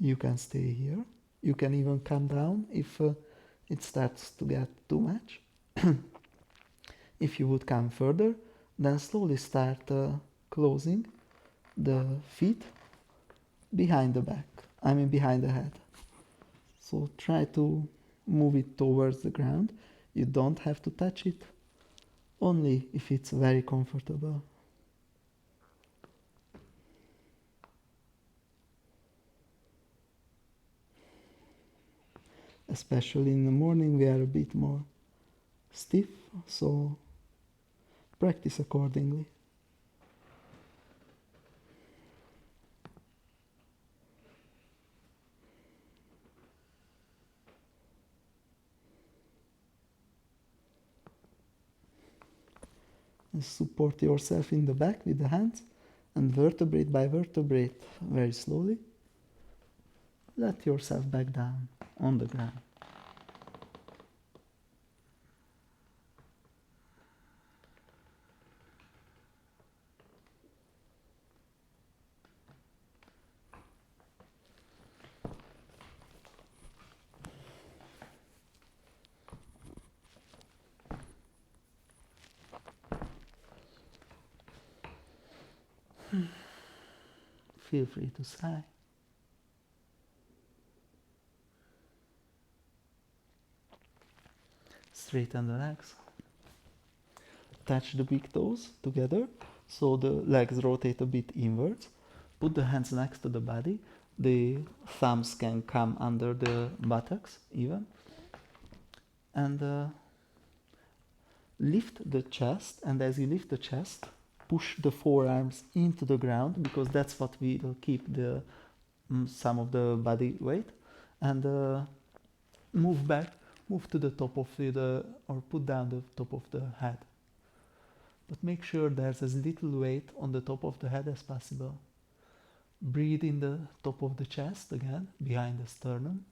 Speaker 1: You can stay here. You can even come down if it starts to get too much. If you would come further, then slowly start closing the feet behind the back, behind the head. So try to move it towards the ground. You don't have to touch it, only if it's very comfortable. Especially in the morning we are a bit more stiff, so practice accordingly. And support yourself in the back with the hands and vertebrae by vertebrae very slowly. Let yourself back down on the ground. Feel free to sigh. Straighten the legs. Touch the big toes together so the legs rotate a bit inwards. Put the hands next to the body. The thumbs can come under the buttocks even. And lift the chest, and as you lift the chest, push the forearms into the ground, because that's what will keep the some of the body weight, and move back, move to the top of or put down the top of the head. But make sure there's as little weight on the top of the head as possible. Breathe in the top of the chest again, behind the sternum.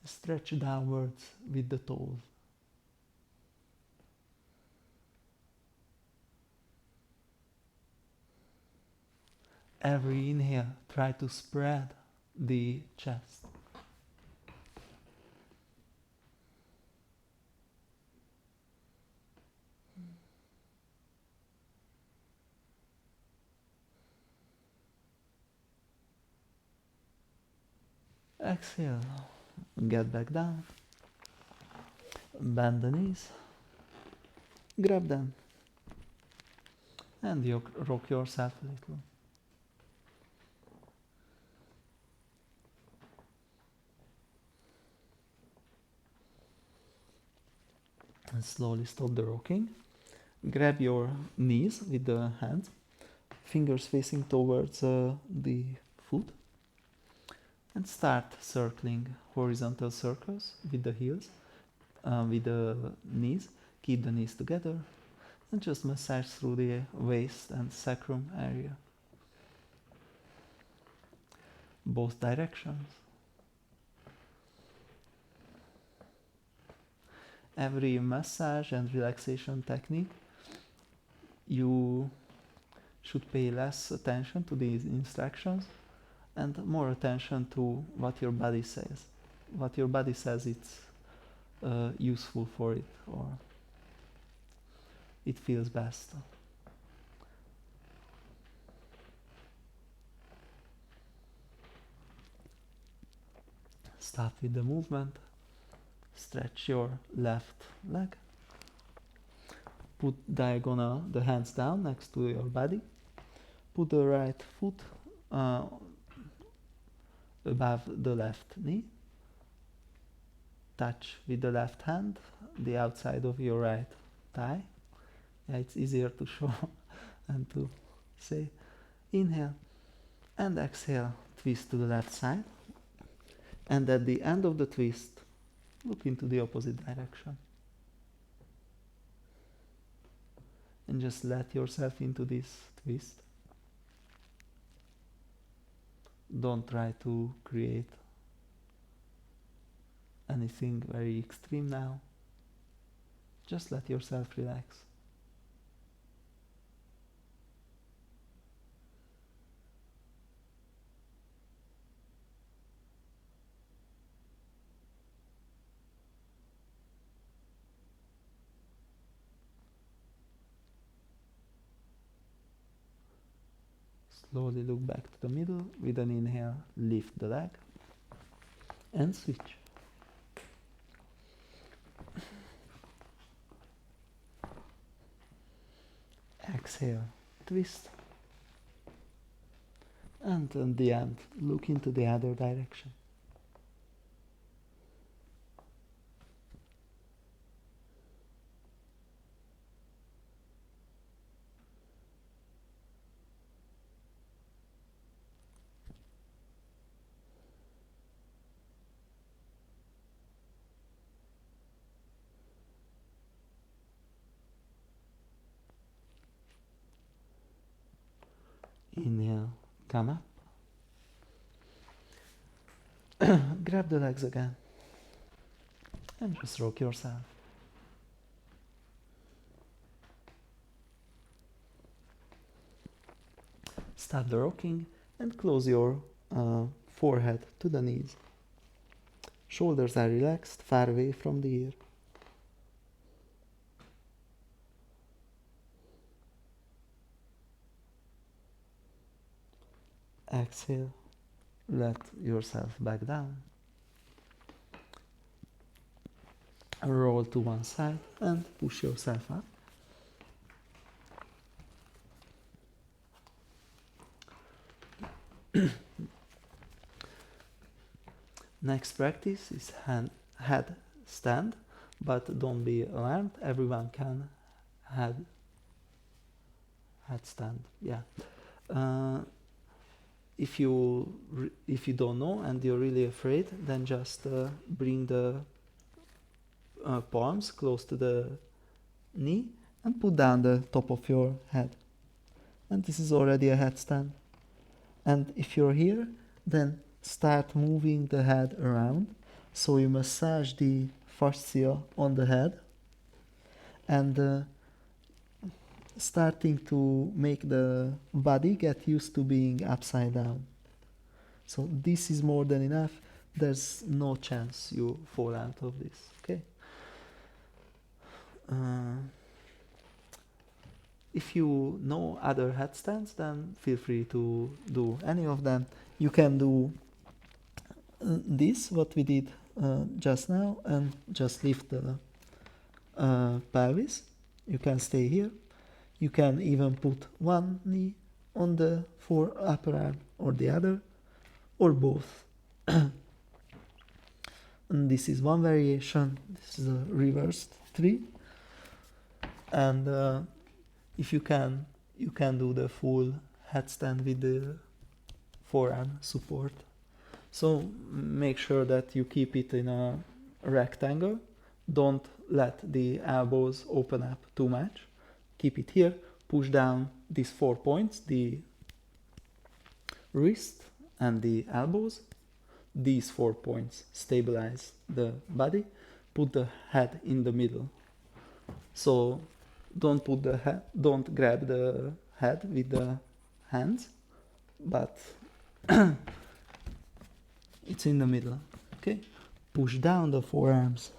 Speaker 1: Stretch downwards with the toes. Every inhale, try to spread the chest. Exhale, get back down. Bend the knees. Grab them. And you rock yourself a little. And slowly stop the rocking. Grab your knees with the hands, fingers facing towards the foot, and start circling horizontal circles with the heels, with the knees. Keep the knees together and just massage through the waist and sacrum area. both directions. Every massage and relaxation technique, you should pay less attention to these instructions and more attention to what your body says. What your body says it's useful for it, or it feels best. Start with the movement. Stretch your left leg. Put diagonal the hands down next to your body. Put the right foot above the left knee. Touch with the left hand the outside of your right thigh. Yeah, it's easier to show and to say. Inhale and exhale, twist to the left side. And at the end of the twist, look into the opposite direction. And just let yourself into this twist. Don't try to create anything very extreme now. Just let yourself relax. Slowly look back to the middle. With an inhale, lift the leg and switch. Exhale, twist. And at the end, look into the other direction. Inhale, come up. Grab the legs again and just rock yourself. Stop the rocking and close your forehead to the knees. Shoulders are relaxed, far away from the ear. Exhale, let yourself back down. Roll to one side and push yourself up. Next practice is head stand, but don't be alarmed, everyone can head stand. Yeah. If you don't know and you're really afraid, then just bring the palms close to the knee and put down the top of your head. And this is already a headstand. And if you're here, then start moving the head around. So you massage the fascia on the head and starting to make the body get used to being upside down. So this is more than enough. There's no chance you fall out of this, okay? If you know other headstands, then feel free to do any of them. You can do this, what we did just now, and just lift the pelvis. You can stay here. You can even put one knee on the upper arm or the other, or both. And this is one variation. This is a reversed three. And if you can do the full headstand with the forearm support. So make sure that you keep it in a rectangle. Don't let the elbows open up too much. Keep it here. Push down these 4 points, the wrist and the elbows. These 4 points stabilize the body. Put the head in the middle. So don't grab the head with the hands, but it's in the middle. Okay? Push down the forearms.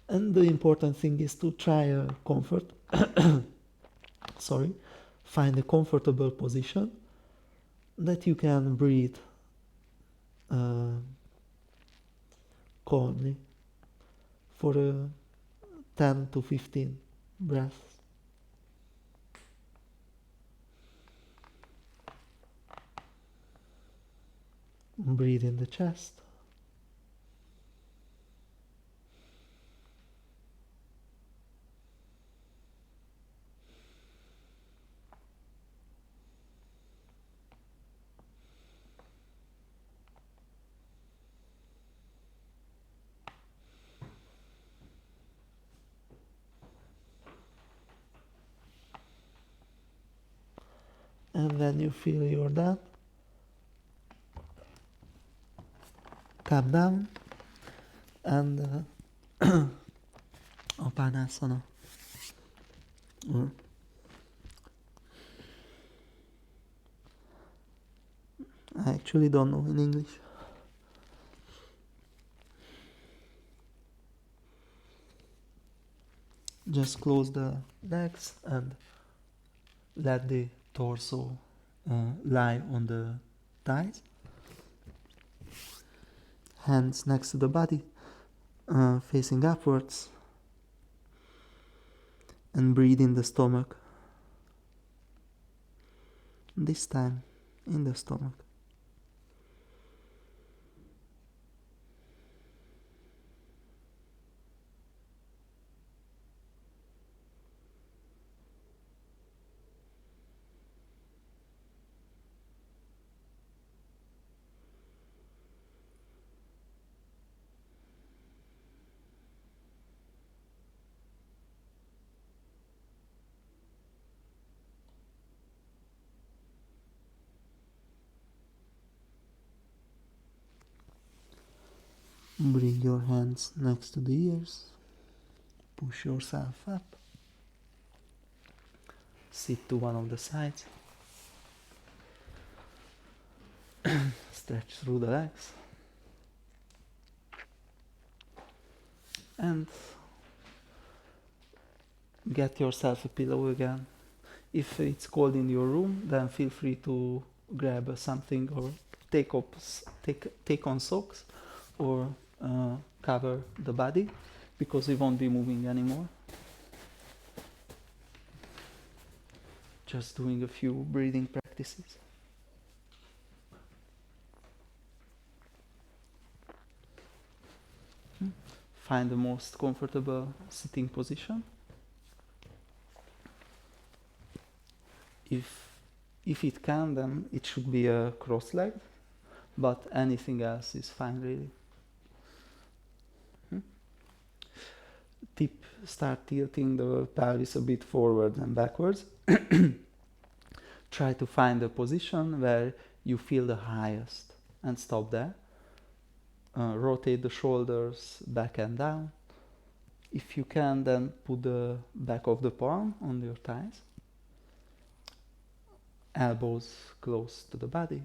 Speaker 1: And the important thing is to try a find a comfortable position that you can breathe calmly for 10 to 15 breaths. Breathe in the chest. And when you feel you're done, come down and Upanasana. I actually don't know in English. Just close the legs and let the torso lie on the thighs. Hands next to the body, facing upwards. And breathe in the stomach. This time in the stomach. Bring your hands next to the ears. Push yourself up. Sit to one of the sides. Stretch through the legs. And get yourself a pillow again. If it's cold in your room, then feel free to grab something or take on socks or cover the body, because we won't be moving anymore. Just doing a few breathing practices. Find the most comfortable sitting position. If it can, then it should be a cross-legged, but anything else is fine, really. Tip: start tilting the pelvis a bit forward and backwards. Try to find a position where you feel the highest and stop there. Rotate the shoulders back and down. If you can, then put the back of the palm on your thighs. Elbows close to the body.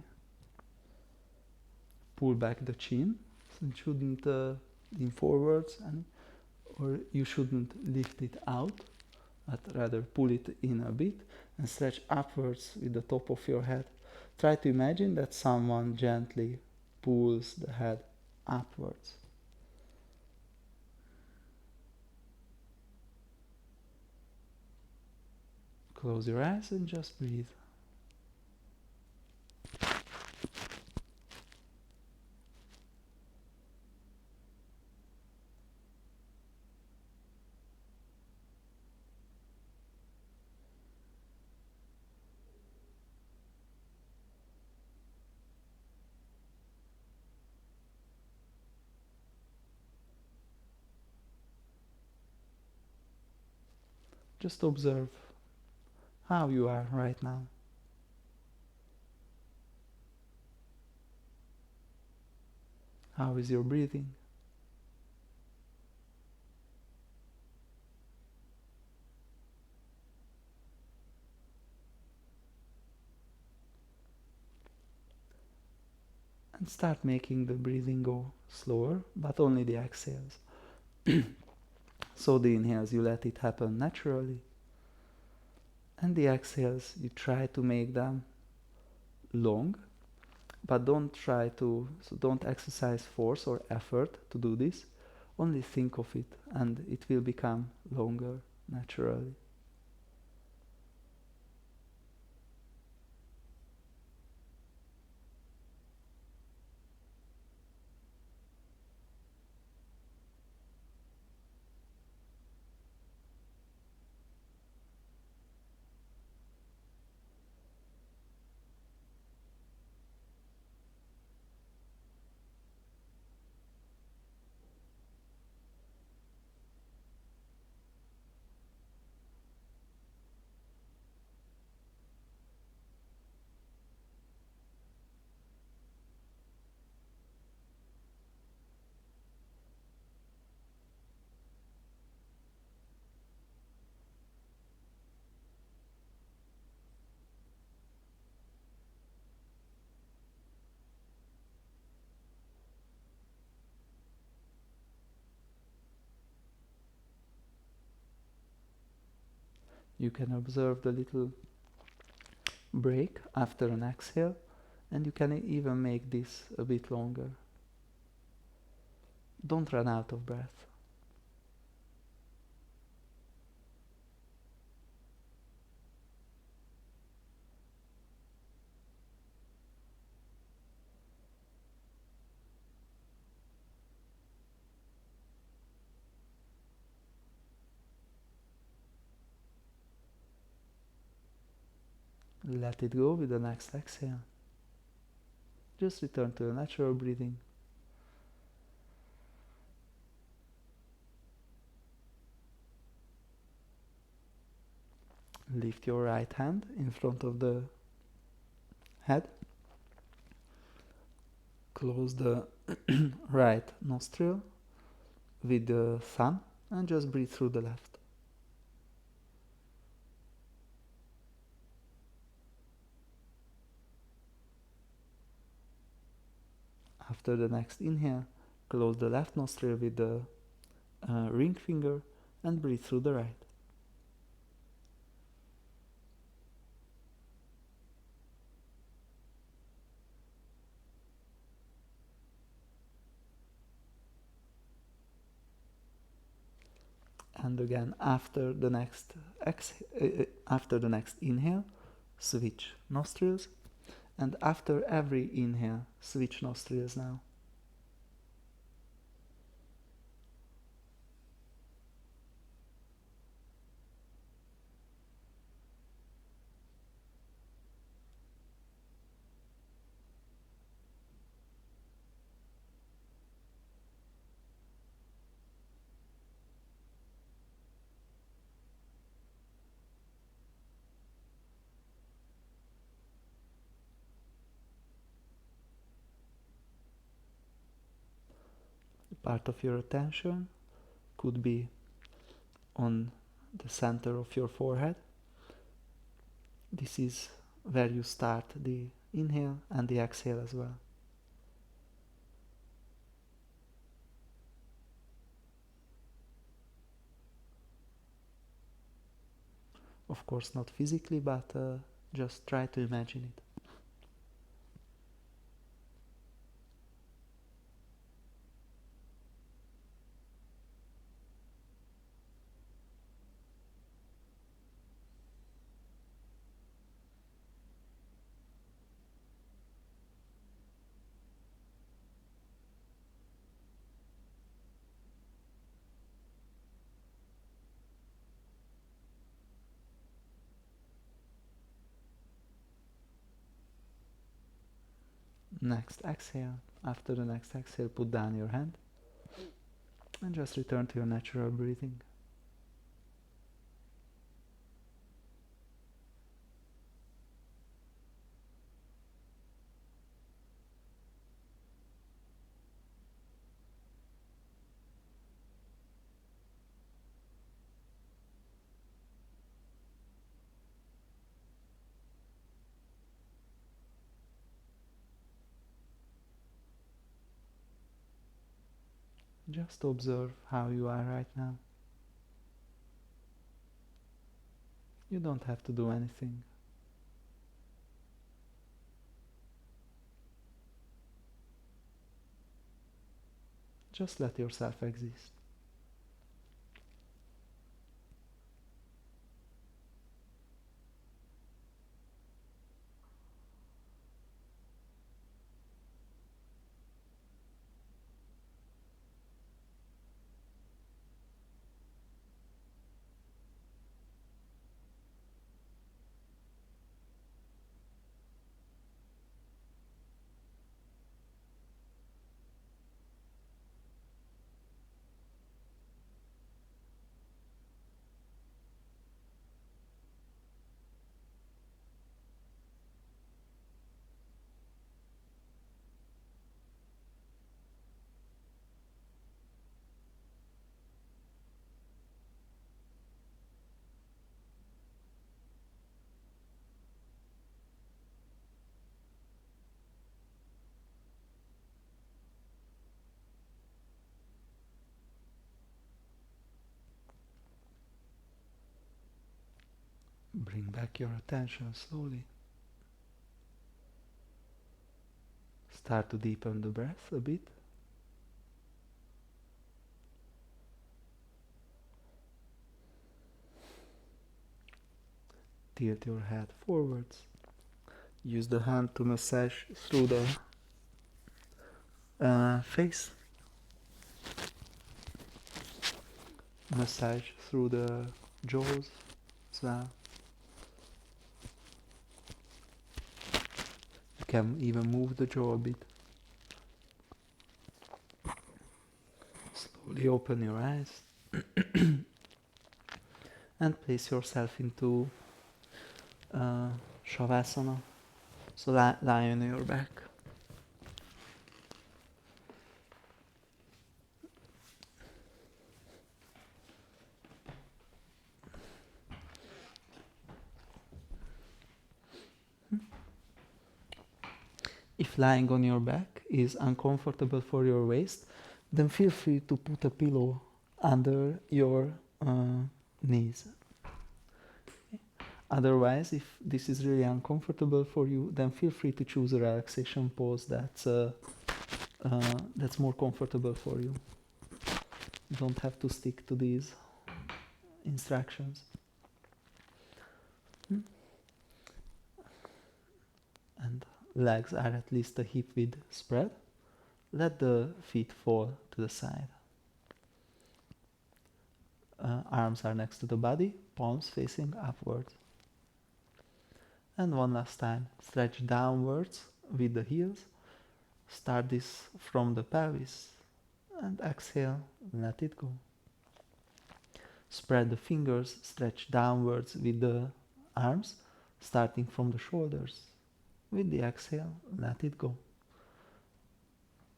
Speaker 1: Pull back the chin. So it shouldn't lean forwards, or you shouldn't lift it out, but rather pull it in a bit and stretch upwards with the top of your head. Try to imagine that someone gently pulls the head upwards. Close your eyes and just breathe. Just observe how you are right now. How is your breathing? And start making the breathing go slower, but only the exhales. So the inhales, you let it happen naturally, and the exhales, you try to make them long, but don't exercise force or effort to do this. Only think of it, and it will become longer naturally. You can observe the little break after an exhale, and you can even make this a bit longer. Don't run out of breath. Let it go with the next exhale. Just return to the natural breathing. Lift your right hand in front of the head. Close the right nostril with the thumb and just breathe through the left. After the next inhale, close the left nostril with the ring finger and breathe through the right. And again, after the next inhale, switch nostrils, and after every inhale, switch nostrils now. Part of your attention could be on the center of your forehead. This is where you start the inhale and the exhale as well. Of course, not physically, but just try to imagine it. Next exhale. After the next exhale, put down your hand and just return to your natural breathing. Just observe how you are right now. You don't have to do anything. Just let yourself exist. Bring back your attention slowly. Start to deepen the breath a bit. Tilt your head forwards. Use the hand to massage through the face. Massage through the jaws as well. You can even move the jaw a bit. Slowly open your eyes and place yourself into Shavasana. So lie on your back. If lying on your back is uncomfortable for your waist, then feel free to put a pillow under your knees. Otherwise, if this is really uncomfortable for you, then feel free to choose a relaxation pose that's more comfortable for you. You don't have to stick to these instructions. And legs are at least a hip width spread. Let the feet fall to the side. Arms are next to the body, palms facing upwards. And one last time, stretch downwards with the heels. Start this from the pelvis and exhale, let it go. Spread the fingers, stretch downwards with the arms, starting from the shoulders. With the exhale, let it go.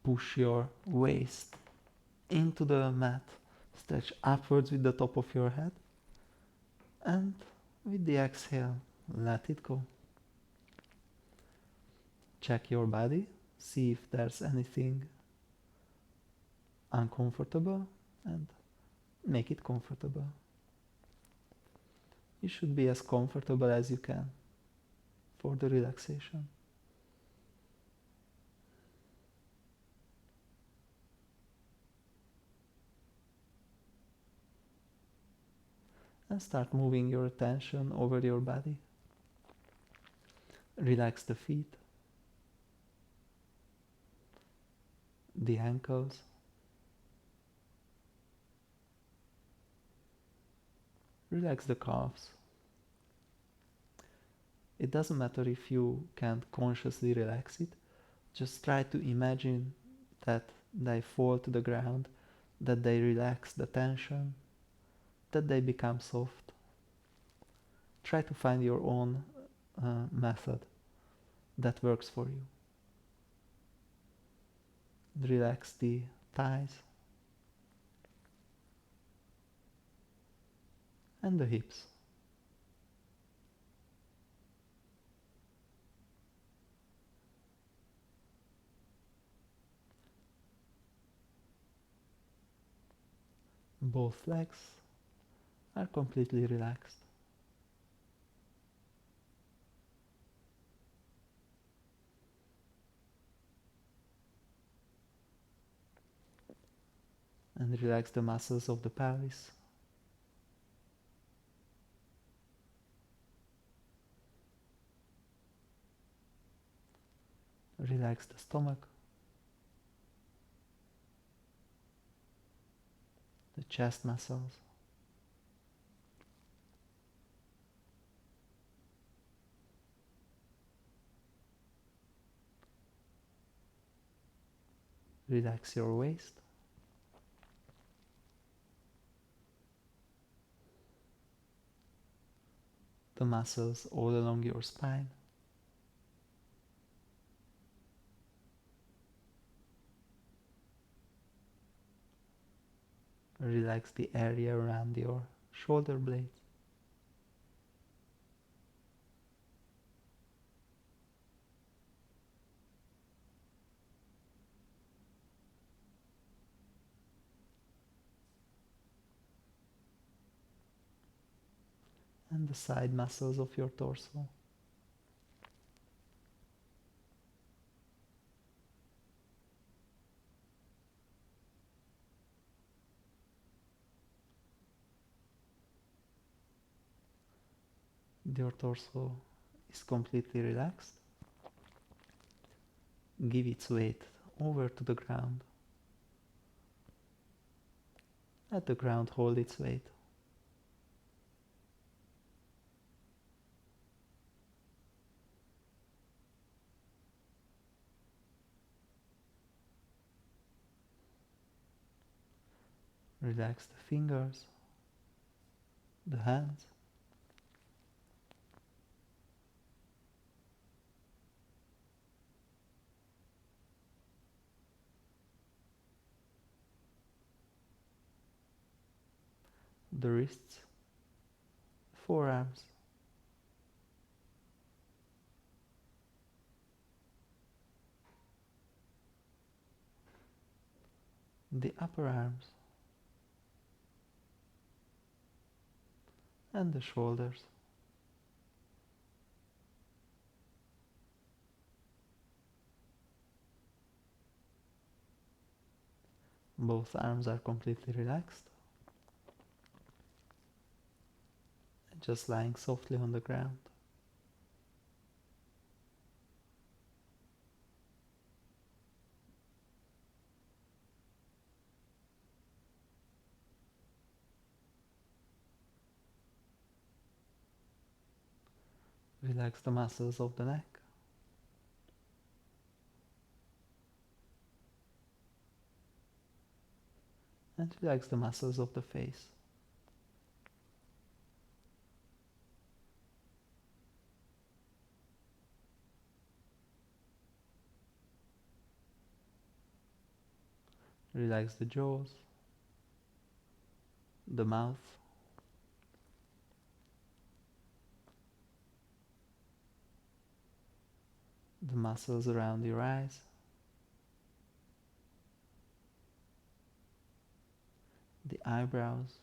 Speaker 1: Push your waist into the mat, stretch upwards with the top of your head, and with the exhale, let it go. Check your body, see if there's anything uncomfortable, and make it comfortable. You should be as comfortable as you can for the relaxation. And start moving your attention over your body. Relax the feet, the ankles, relax the calves. It doesn't matter if you can't consciously relax it, just try to imagine that they fall to the ground, that they relax the tension, that they become soft. Try to find your own method that works for you. Relax the thighs and the hips. Both legs are completely relaxed. And relax the muscles of the pelvis. Relax the stomach, the chest muscles, relax your waist, the muscles all along your spine. Relax the area around your shoulder blades. And the side muscles of your torso. Your torso is completely relaxed. Give its weight over to the ground. Let the ground hold its weight. Relax the fingers, the hands, the wrists, forearms, the upper arms, and the shoulders. Both arms are completely relaxed, just lying softly on the ground. Relax the muscles of the neck, and relax the muscles of the face. Relax the jaws, the mouth, the muscles around your eyes, the eyebrows,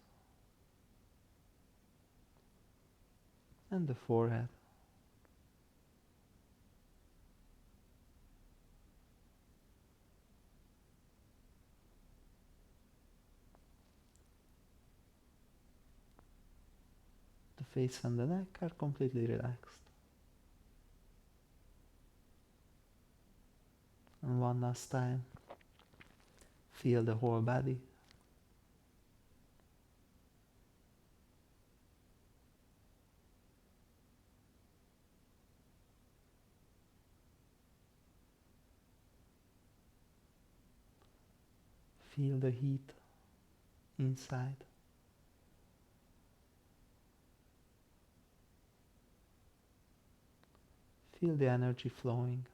Speaker 1: and the forehead. The face and the neck are completely relaxed. And one last time, feel the whole body. Feel the heat inside. Feel the energy flowing.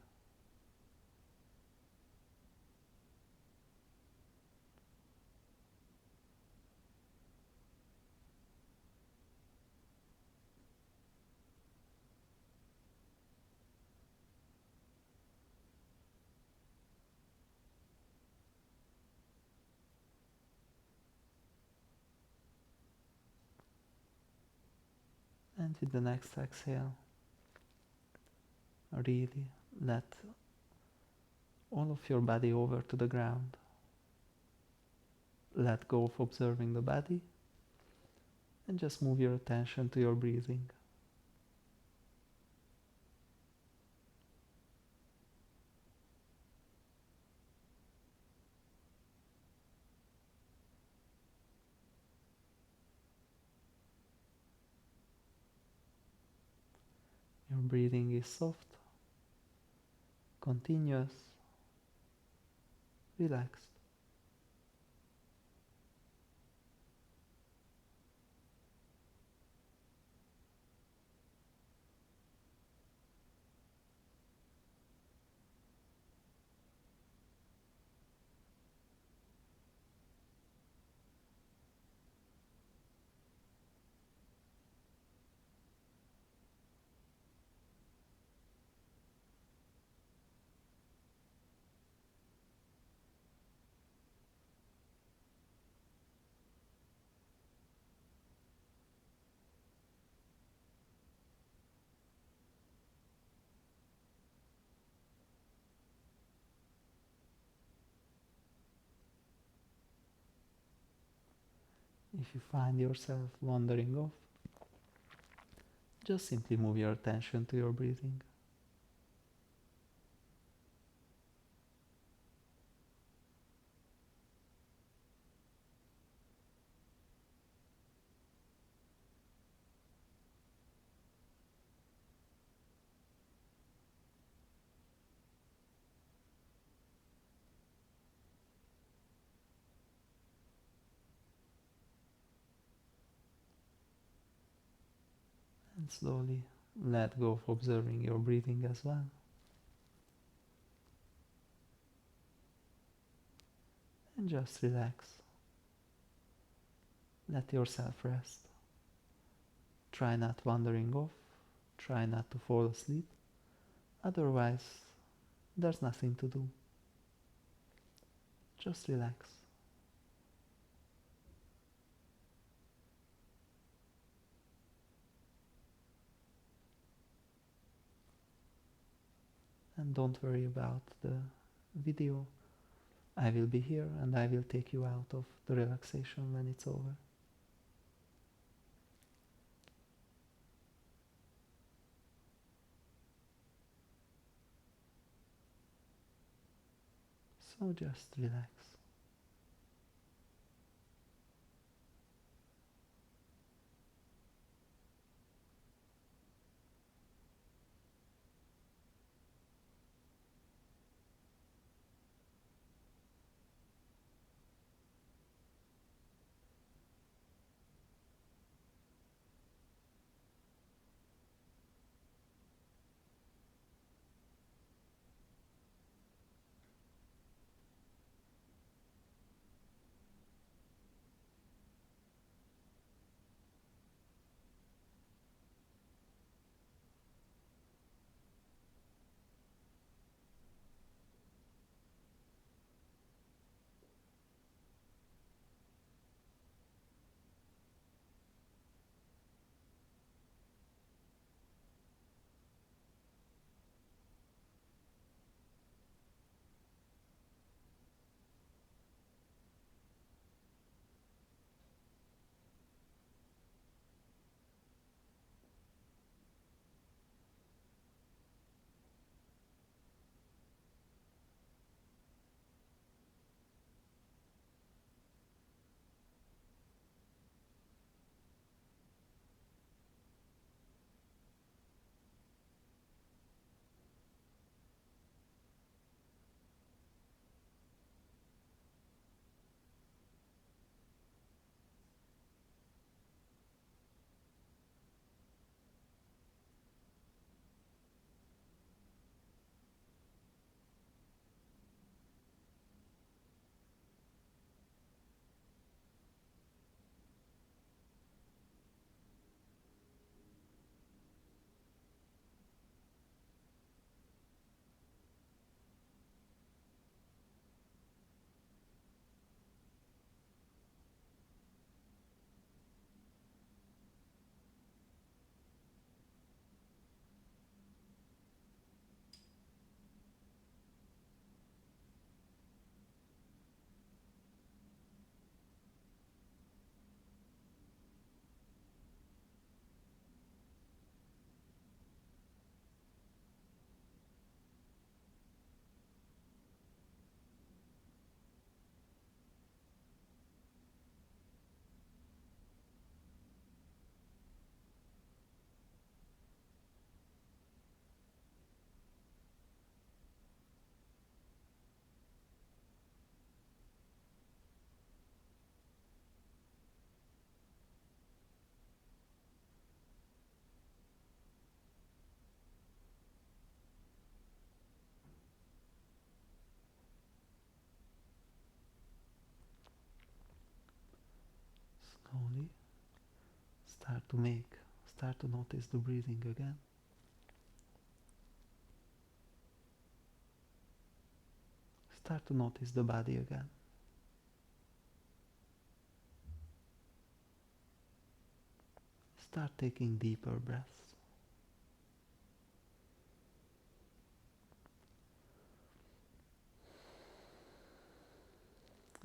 Speaker 1: And with the next exhale, really let all of your body over to the ground. Let go of observing the body and just move your attention to your breathing. Your breathing is soft, continuous, relaxed. If you find yourself wandering off, just simply move your attention to your breathing. And slowly let go of observing your breathing as well. And just relax. Let yourself rest. Try not wandering off. Try not to fall asleep. Otherwise, there's nothing to do. Just relax. And don't worry about the video. I will be here and I will take you out of the relaxation when it's over. So just relax. Slowly start to notice the breathing again. Start to notice the body again. Start taking deeper breaths.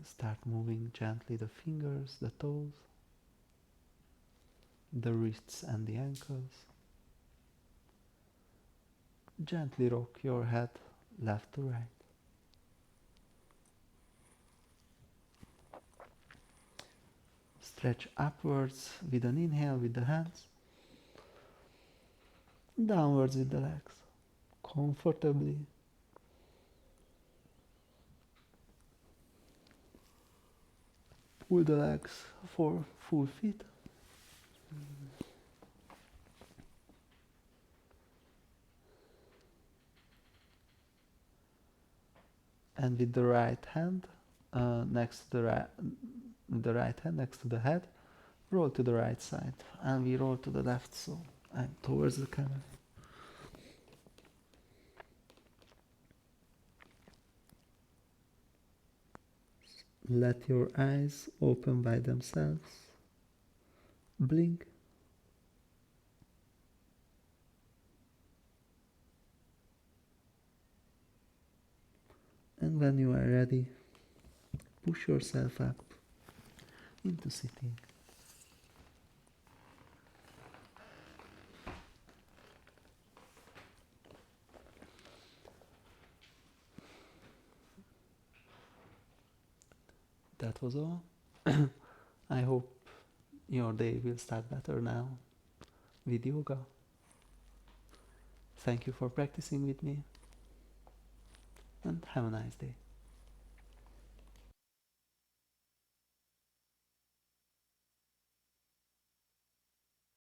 Speaker 1: Start moving gently the fingers, the toes, the wrists and the ankles. Gently rock your head left to right. Stretch upwards with an inhale with the hands, downwards with the legs, comfortably. Pull the legs for full feet. And with the right hand next to the right hand next to the head, roll to the right side, and we roll to the left, so I'm towards the camera. Let your eyes open by themselves. Blink. And when you are ready, push yourself up into sitting. That was all. I hope your day will start better now with yoga. Thank you for practicing with me, and have a nice day.